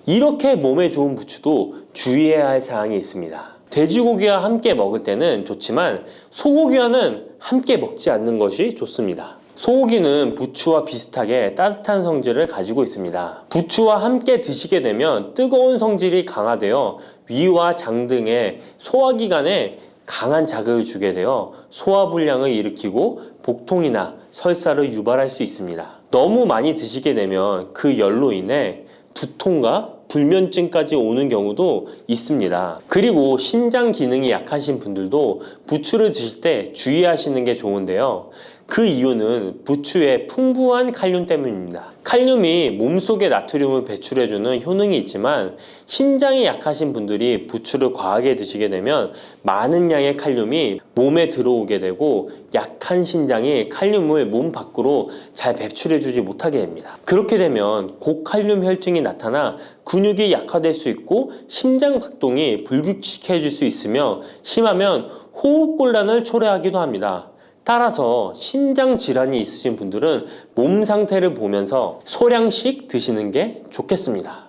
이렇게 몸에 좋은 부추도 주의해야 할 사항이 있습니다. 돼지고기와 함께 먹을 때는 좋지만 소고기와는 함께 먹지 않는 것이 좋습니다. 소고기는 부추와 비슷하게 따뜻한 성질을 가지고 있습니다. 부추와 함께 드시게 되면 뜨거운 성질이 강화되어 위와 장 등의 소화기관에 강한 자극을 주게 되어 소화불량을 일으키고 복통이나 설사를 유발할 수 있습니다. 너무 많이 드시게 되면 그 열로 인해 두통과 불면증까지 오는 경우도 있습니다. 그리고 신장 기능이 약하신 분들도 부추를 드실 때 주의하시는 게 좋은데요. 그 이유는 부추의 풍부한 칼륨 때문입니다. 칼륨이 몸속에 나트륨을 배출해주는 효능이 있지만 신장이 약하신 분들이 부추를 과하게 드시게 되면 많은 양의 칼륨이 몸에 들어오게 되고 약한 신장이 칼륨을 몸 밖으로 잘 배출해주지 못하게 됩니다. 그렇게 되면 고칼륨 혈증이 나타나 근육이 약화될 수 있고 심장 박동이 불규칙해질 수 있으며 심하면 호흡곤란을 초래하기도 합니다. 따라서 신장 질환이 있으신 분들은 몸 상태를 보면서 소량씩 드시는 게 좋겠습니다.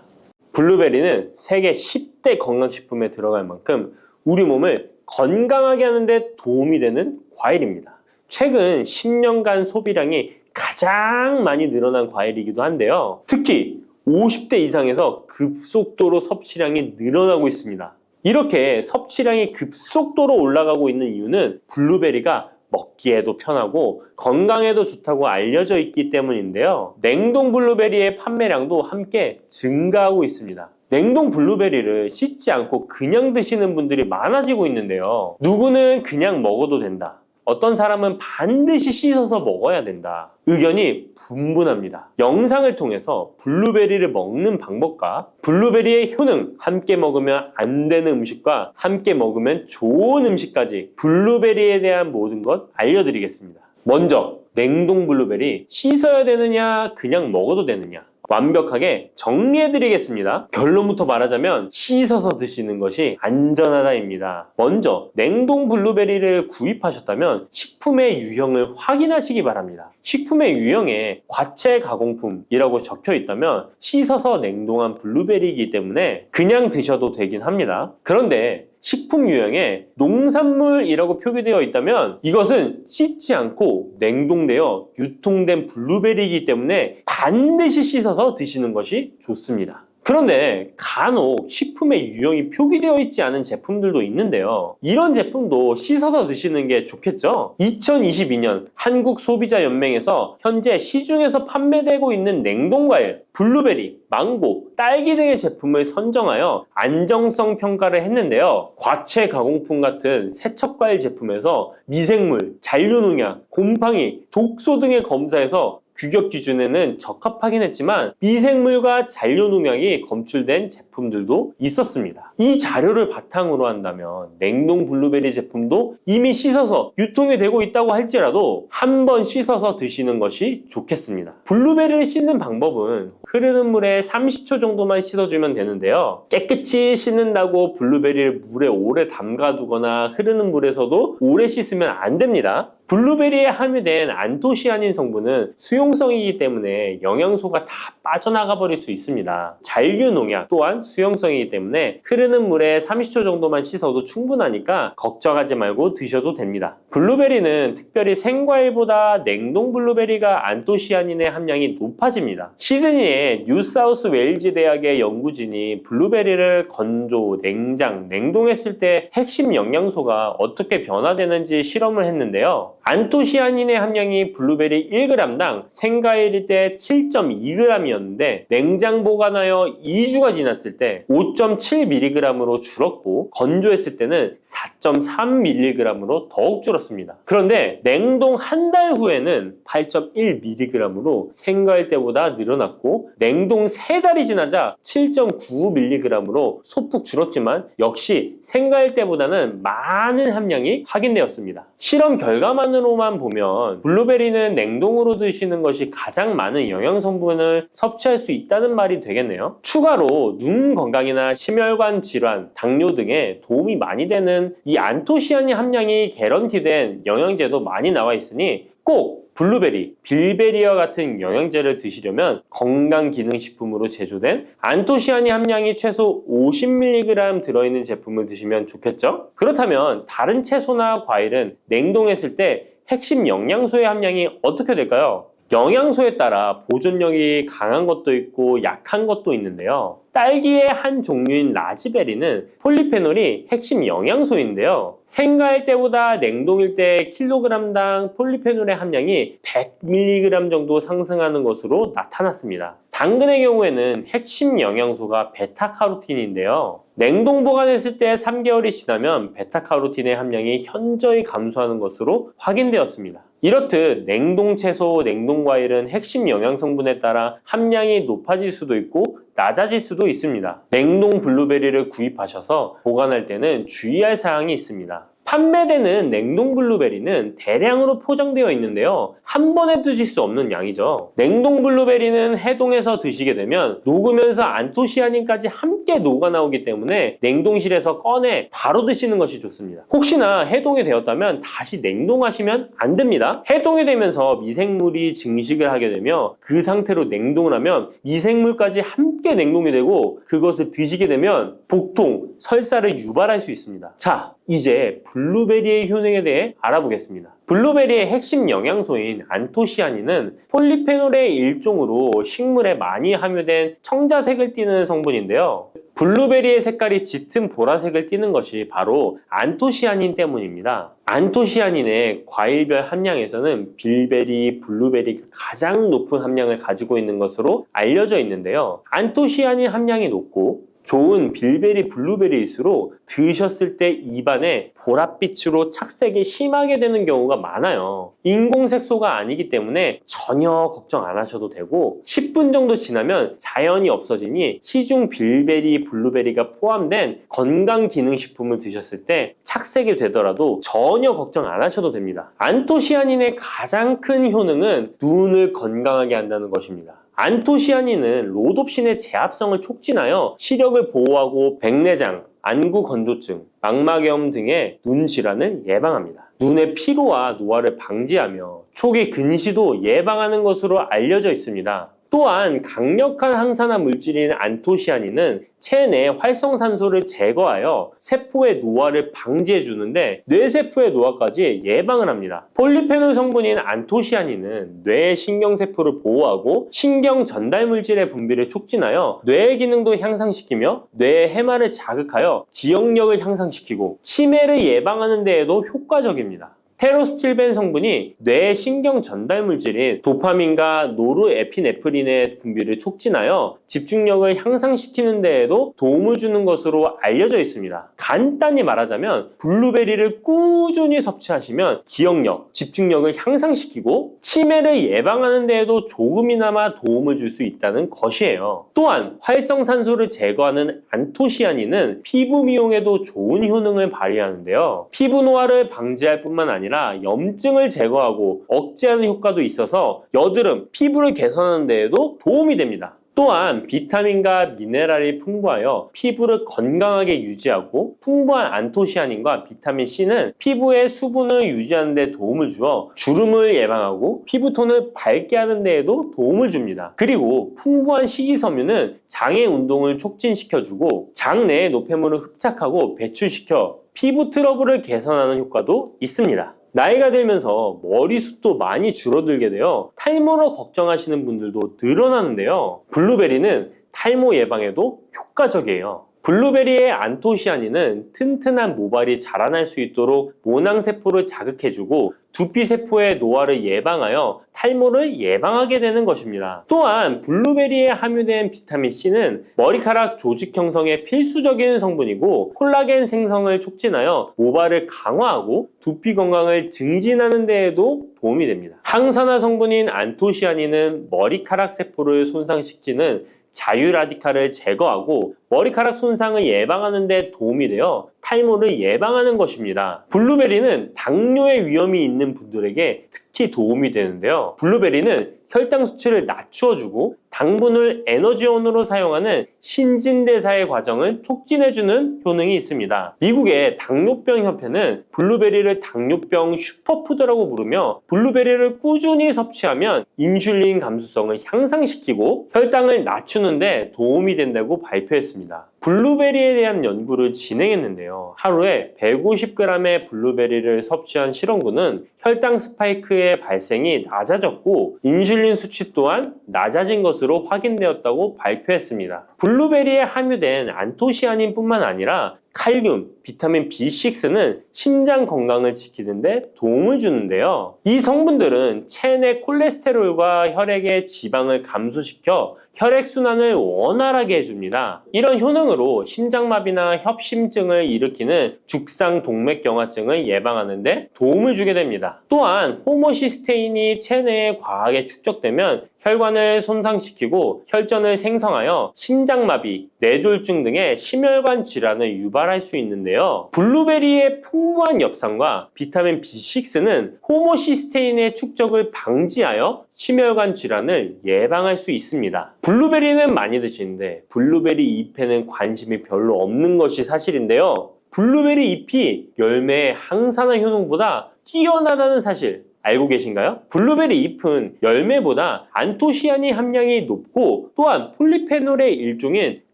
블루베리는 세계 10대 건강식품에 들어갈 만큼 우리 몸을 건강하게 하는데 도움이 되는 과일입니다. 최근 10년간 소비량이 가장 많이 늘어난 과일이기도 한데요. 특히 50대 이상에서 급속도로 섭취량이 늘어나고 있습니다. 이렇게 섭취량이 급속도로 올라가고 있는 이유는 블루베리가 먹기에도 편하고 건강에도 좋다고 알려져 있기 때문인데요. 냉동 블루베리의 판매량도 함께 증가하고 있습니다. 냉동 블루베리를 씻지 않고 그냥 드시는 분들이 많아지고 있는데요. 누구는 그냥 먹어도 된다. 어떤 사람은 반드시 씻어서 먹어야 된다. 의견이 분분합니다. 영상을 통해서 블루베리를 먹는 방법과 블루베리의 효능, 함께 먹으면 안 되는 음식과 함께 먹으면 좋은 음식까지 블루베리에 대한 모든 것 알려드리겠습니다. 먼저 냉동 블루베리 씻어야 되느냐 그냥 먹어도 되느냐, 완벽하게 정리해드리겠습니다. 결론부터 말하자면 씻어서 드시는 것이 안전하다입니다. 먼저 냉동 블루베리를 구입하셨다면 식품의 유형을 확인하시기 바랍니다. 식품의 유형에 과체 가공품이라고 적혀 있다면 씻어서 냉동한 블루베리이기 때문에 그냥 드셔도 되긴 합니다. 그런데 식품 유형에 농산물이라고 표기되어 있다면 이것은 씻지 않고 냉동되어 유통된 블루베리이기 때문에 반드시 씻어서 드시는 것이 좋습니다. 그런데 간혹 식품의 유형이 표기되어 있지 않은 제품들도 있는데요. 이런 제품도 씻어서 드시는 게 좋겠죠? 2022년 한국소비자연맹에서 현재 시중에서 판매되고 있는 냉동과일, 블루베리, 망고, 딸기 등의 제품을 선정하여 안정성 평가를 했는데요. 과체 가공품 같은 세척과일 제품에서 미생물, 잔류농약, 곰팡이, 독소 등의 검사에서 규격 기준에는 적합하긴 했지만 미생물과 잔류농약이 검출된 제품들도 있었습니다. 이 자료를 바탕으로 한다면 냉동 블루베리 제품도 이미 씻어서 유통이 되고 있다고 할지라도 한번 씻어서 드시는 것이 좋겠습니다. 블루베리를 씻는 방법은 흐르는 물에 30초 정도만 씻어주면 되는데요. 깨끗이 씻는다고 블루베리를 물에 오래 담가두거나 흐르는 물에서도 오래 씻으면 안 됩니다. 블루베리에 함유된 안토시아닌 성분은 수용성이기 때문에 영양소가 다 빠져나가 버릴 수 있습니다. 잔류농약 또한 수용성이기 때문에 흐르는 물에 30초 정도만 씻어도 충분하니까 걱정하지 말고 드셔도 됩니다. 블루베리는 특별히 생과일보다 냉동 블루베리가 안토시아닌의 함량이 높아집니다. 시드니의 뉴사우스 웨일즈 대학의 연구진이 블루베리를 건조, 냉장, 냉동했을 때 핵심 영양소가 어떻게 변화되는지 실험을 했는데요. 안토시아닌의 함량이 블루베리 1g당 생과일일 때 7.2g이었는데 냉장 보관하여 2주가 지났을 때 5.7mg으로 줄었고 건조했을 때는 4.3mg으로 더욱 줄었습니다. 그런데 냉동 한 달 후에는 8.1mg으로 생과일 때보다 늘어났고 냉동 3달이 지나자 7.9mg으로 소폭 줄었지만 역시 생과일 때보다는 많은 함량이 확인되었습니다. 실험 결과만으로만 보면 블루베리는 냉동으로 드시는 것이 가장 많은 영양 성분을 섭취할 수 있다는 말이 되겠네요. 추가로 눈 건강이나 심혈관 질환, 당뇨 등에 도움이 많이 되는 이 안토시아닌 함량이 개런티된 영양제도 많이 나와 있으니 꼭 블루베리, 빌베리와 같은 영양제를 드시려면 건강기능식품으로 제조된 안토시아닌 함량이 최소 50mg 들어있는 제품을 드시면 좋겠죠? 그렇다면 다른 채소나 과일은 냉동했을 때 핵심 영양소의 함량이 어떻게 될까요? 영양소에 따라 보존력이 강한 것도 있고 약한 것도 있는데요. 딸기의 한 종류인 라즈베리는 폴리페놀이 핵심 영양소인데요. 생과일 때보다 냉동일 때 킬로그램당 폴리페놀의 함량이 100mg 정도 상승하는 것으로 나타났습니다. 당근의 경우에는 핵심 영양소가 베타카로틴인데요. 냉동 보관했을 때 3개월이 지나면 베타카로틴의 함량이 현저히 감소하는 것으로 확인되었습니다. 이렇듯 냉동 채소, 냉동 과일은 핵심 영양 성분에 따라 함량이 높아질 수도 있고 낮아질 수도 있습니다. 냉동 블루베리를 구입하셔서 보관할 때는 주의할 사항이 있습니다. 판매되는 냉동 블루베리는 대량으로 포장되어 있는데요. 한 번에 드실 수 없는 양이죠. 냉동 블루베리는 해동해서 드시게 되면 녹으면서 안토시아닌까지 함께 녹아 나오기 때문에 냉동실에서 꺼내 바로 드시는 것이 좋습니다. 혹시나 해동이 되었다면 다시 냉동하시면 안 됩니다. 해동이 되면서 미생물이 증식을 하게 되며 그 상태로 냉동을 하면 미생물까지 함께 냉동이 되고 그것을 드시게 되면 복통, 설사를 유발할 수 있습니다. 자, 이제 블루베리의 효능에 대해 알아보겠습니다. 블루베리의 핵심 영양소인 안토시아닌은 폴리페놀의 일종으로 식물에 많이 함유된 청자색을 띠는 성분인데요. 블루베리의 색깔이 짙은 보라색을 띠는 것이 바로 안토시아닌 때문입니다. 안토시아닌의 과일별 함량에서는 빌베리, 블루베리가 가장 높은 함량을 가지고 있는 것으로 알려져 있는데요. 안토시아닌 함량이 높고 좋은 빌베리, 블루베리일수록 드셨을 때 입안에 보랏빛으로 착색이 심하게 되는 경우가 많아요. 인공색소가 아니기 때문에 전혀 걱정 안 하셔도 되고 10분 정도 지나면 자연히 없어지니 시중 빌베리, 블루베리가 포함된 건강기능식품을 드셨을 때 착색이 되더라도 전혀 걱정 안 하셔도 됩니다. 안토시아닌의 가장 큰 효능은 눈을 건강하게 한다는 것입니다. 안토시아닌은 로놉신의 제합성을 촉진하여 시력을 보호하고 백내장, 안구 건조증, 망막염 등의 눈 질환을 예방합니다. 눈의 피로와 노화를 방지하며 초기 근시도 예방하는 것으로 알려져 있습니다. 또한 강력한 항산화 물질인 안토시아닌은 체내 활성산소를 제거하여 세포의 노화를 방지해 주는데 뇌세포의 노화까지 예방을 합니다. 폴리페놀 성분인 안토시아닌은 뇌의 신경세포를 보호하고 신경 전달 물질의 분비를 촉진하여 뇌의 기능도 향상시키며 뇌의 해마를 자극하여 기억력을 향상시키고 치매를 예방하는 데에도 효과적입니다. 테로스틸벤 성분이 뇌의 신경 전달 물질인 도파민과 노르에피네프린의 분비를 촉진하여 집중력을 향상시키는 데에도 도움을 주는 것으로 알려져 있습니다. 간단히 말하자면 블루베리를 꾸준히 섭취하시면 기억력, 집중력을 향상시키고 치매를 예방하는 데에도 조금이나마 도움을 줄 수 있다는 것이에요. 또한 활성산소를 제거하는 안토시아닌은 피부 미용에도 좋은 효능을 발휘하는데요. 피부 노화를 방지할 뿐만 아니라 염증을 제거하고 억제하는 효과도 있어서 여드름, 피부를 개선하는 데에도 도움이 됩니다. 또한 비타민과 미네랄이 풍부하여 피부를 건강하게 유지하고 풍부한 안토시아닌과 비타민C는 피부의 수분을 유지하는 데 도움을 주어 주름을 예방하고 피부톤을 밝게 하는 데에도 도움을 줍니다. 그리고 풍부한 식이섬유는 장의 운동을 촉진시켜주고 장 내의 노폐물을 흡착하고 배출시켜 피부 트러블을 개선하는 효과도 있습니다. 나이가 들면서 머리숱도 많이 줄어들게 되어 탈모로 걱정하시는 분들도 늘어나는데요. 블루베리는 탈모 예방에도 효과적이에요. 블루베리의 안토시아닌은 튼튼한 모발이 자라날 수 있도록 모낭세포를 자극해주고 두피세포의 노화를 예방하여 탈모를 예방하게 되는 것입니다. 또한 블루베리에 함유된 비타민C는 머리카락 조직 형성에 필수적인 성분이고 콜라겐 생성을 촉진하여 모발을 강화하고 두피 건강을 증진하는 데에도 도움이 됩니다. 항산화 성분인 안토시아닌은 머리카락 세포를 손상시키는 자유라디칼을 제거하고 머리카락 손상을 예방하는 데 도움이 되어 탈모를 예방하는 것입니다. 블루베리는 당뇨의 위험이 있는 분들에게 특히 도움이 되는데요. 블루베리는 혈당 수치를 낮추어주고 당분을 에너지원으로 사용하는 신진대사의 과정을 촉진해주는 효능이 있습니다. 미국의 당뇨병 협회는 블루베리를 당뇨병 슈퍼푸드라고 부르며 블루베리를 꾸준히 섭취하면 인슐린 감수성을 향상시키고 혈당을 낮추는 데 도움이 된다고 발표했습니다. 블루베리에 대한 연구를 진행했는데요. 하루에 150g의 블루베리를 섭취한 실험군은 혈당 스파이크의 발생이 낮아졌고 인슐린 수치 또한 낮아진 것으로 확인되었다고 발표했습니다. 블루베리에 함유된 안토시아닌뿐만 아니라 칼륨, 비타민 B6는 심장 건강을 지키는 데 도움을 주는데요. 이 성분들은 체내 콜레스테롤과 혈액의 지방을 감소시켜 혈액순환을 원활하게 해줍니다. 이런 효능으로 심장마비나 협심증을 일으키는 죽상동맥경화증을 예방하는 데 도움을 주게 됩니다. 또한 호모시스테인이 체내에 과하게 축적되면 혈관을 손상시키고 혈전을 생성하여 심장마비, 뇌졸중 등의 심혈관 질환을 유발할 수 있는데요. 블루베리의 풍부한 엽산과 비타민 B6는 호모시스테인의 축적을 방지하여 심혈관 질환을 예방할 수 있습니다. 블루베리는 많이 드시는데 블루베리 잎에는 관심이 별로 없는 것이 사실인데요. 블루베리 잎이 열매의 항산화 효능보다 뛰어나다는 사실 알고 계신가요? 블루베리 잎은 열매보다 안토시아닌 함량이 높고 또한 폴리페놀의 일종인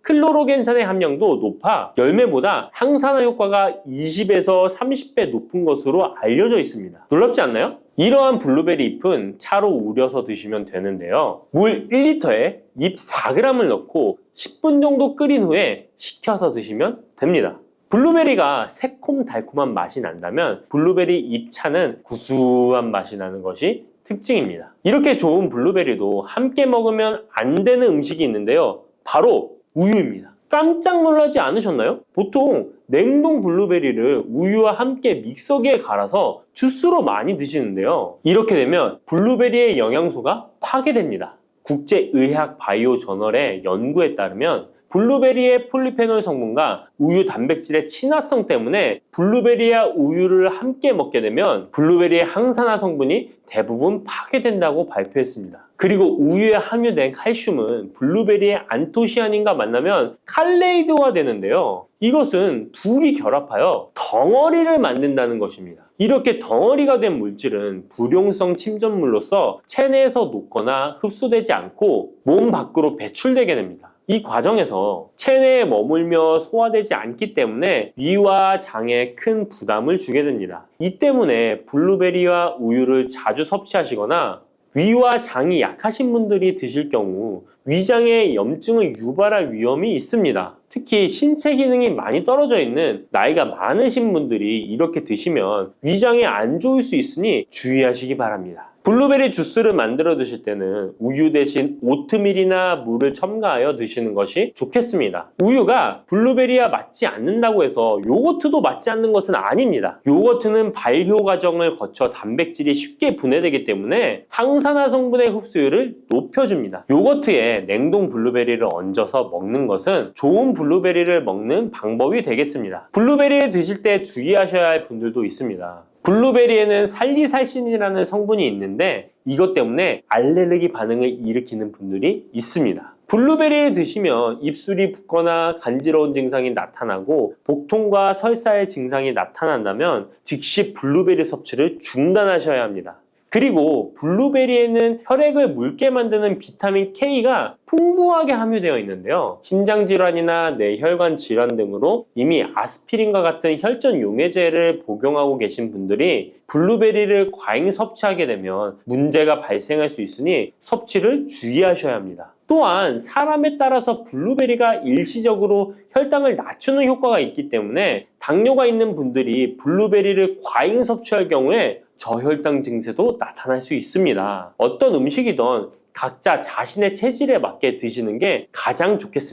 클로로겐산의 함량도 높아 열매보다 항산화 효과가 20에서 30배 높은 것으로 알려져 있습니다. 놀랍지 않나요? 이러한 블루베리 잎은 차로 우려서 드시면 되는데요. 물 1리터에 잎 4g을 넣고 10분 정도 끓인 후에 식혀서 드시면 됩니다. 블루베리가 새콤달콤한 맛이 난다면 블루베리 잎차는 구수한 맛이 나는 것이 특징입니다. 이렇게 좋은 블루베리도 함께 먹으면 안 되는 음식이 있는데요. 바로 우유입니다. 깜짝 놀라지 않으셨나요? 보통 냉동 블루베리를 우유와 함께 믹서기에 갈아서 주스로 많이 드시는데요. 이렇게 되면 블루베리의 영양소가 파괴됩니다. 국제의학바이오 저널의 연구에 따르면 블루베리의 폴리페놀 성분과 우유 단백질의 친화성 때문에 블루베리와 우유를 함께 먹게 되면 블루베리의 항산화 성분이 대부분 파괴된다고 발표했습니다. 그리고 우유에 함유된 칼슘은 블루베리의 안토시아닌과 만나면 칼레이드화 되는데요. 이것은 둘이 결합하여 덩어리를 만든다는 것입니다. 이렇게 덩어리가 된 물질은 불용성 침전물로서 체내에서 녹거나 흡수되지 않고 몸 밖으로 배출되게 됩니다. 이 과정에서 체내에 머물며 소화되지 않기 때문에 위와 장에 큰 부담을 주게 됩니다. 이 때문에 블루베리와 우유를 자주 섭취하시거나 위와 장이 약하신 분들이 드실 경우 위장에 염증을 유발할 위험이 있습니다. 특히 신체 기능이 많이 떨어져 있는 나이가 많으신 분들이 이렇게 드시면 위장에 안 좋을 수 있으니 주의하시기 바랍니다. 블루베리 주스를 만들어 드실 때는 우유 대신 오트밀이나 물을 첨가하여 드시는 것이 좋겠습니다. 우유가 블루베리와 맞지 않는다고 해서 요거트도 맞지 않는 것은 아닙니다. 요거트는 발효 과정을 거쳐 단백질이 쉽게 분해되기 때문에 항산화 성분의 흡수율을 높여줍니다. 요거트에 냉동 블루베리를 얹어서 먹는 것은 좋은 블루베리를 먹는 방법이 되겠습니다. 블루베리를 드실 때 주의하셔야 할 분들도 있습니다. 블루베리에는 살리살신이라는 성분이 있는데 이것 때문에 알레르기 반응을 일으키는 분들이 있습니다. 블루베리를 드시면 입술이 붓거나 간지러운 증상이 나타나고 복통과 설사의 증상이 나타난다면 즉시 블루베리 섭취를 중단하셔야 합니다. 그리고 블루베리에는 혈액을 묽게 만드는 비타민 K가 풍부하게 함유되어 있는데요. 심장질환이나 뇌혈관 질환 등으로 이미 아스피린과 같은 혈전 용해제를 복용하고 계신 분들이 블루베리를 과잉 섭취하게 되면 문제가 발생할 수 있으니 섭취를 주의하셔야 합니다. 또한 사람에 따라서 블루베리가 일시적으로 혈당을 낮추는 효과가 있기 때문에 당뇨가 있는 분들이 블루베리를 과잉 섭취할 경우에 저혈당 증세도 나타날 수 있습니다. 어떤 음식이든 각자 자신의 체질에 맞게 드시는 게 가장 좋겠습니다.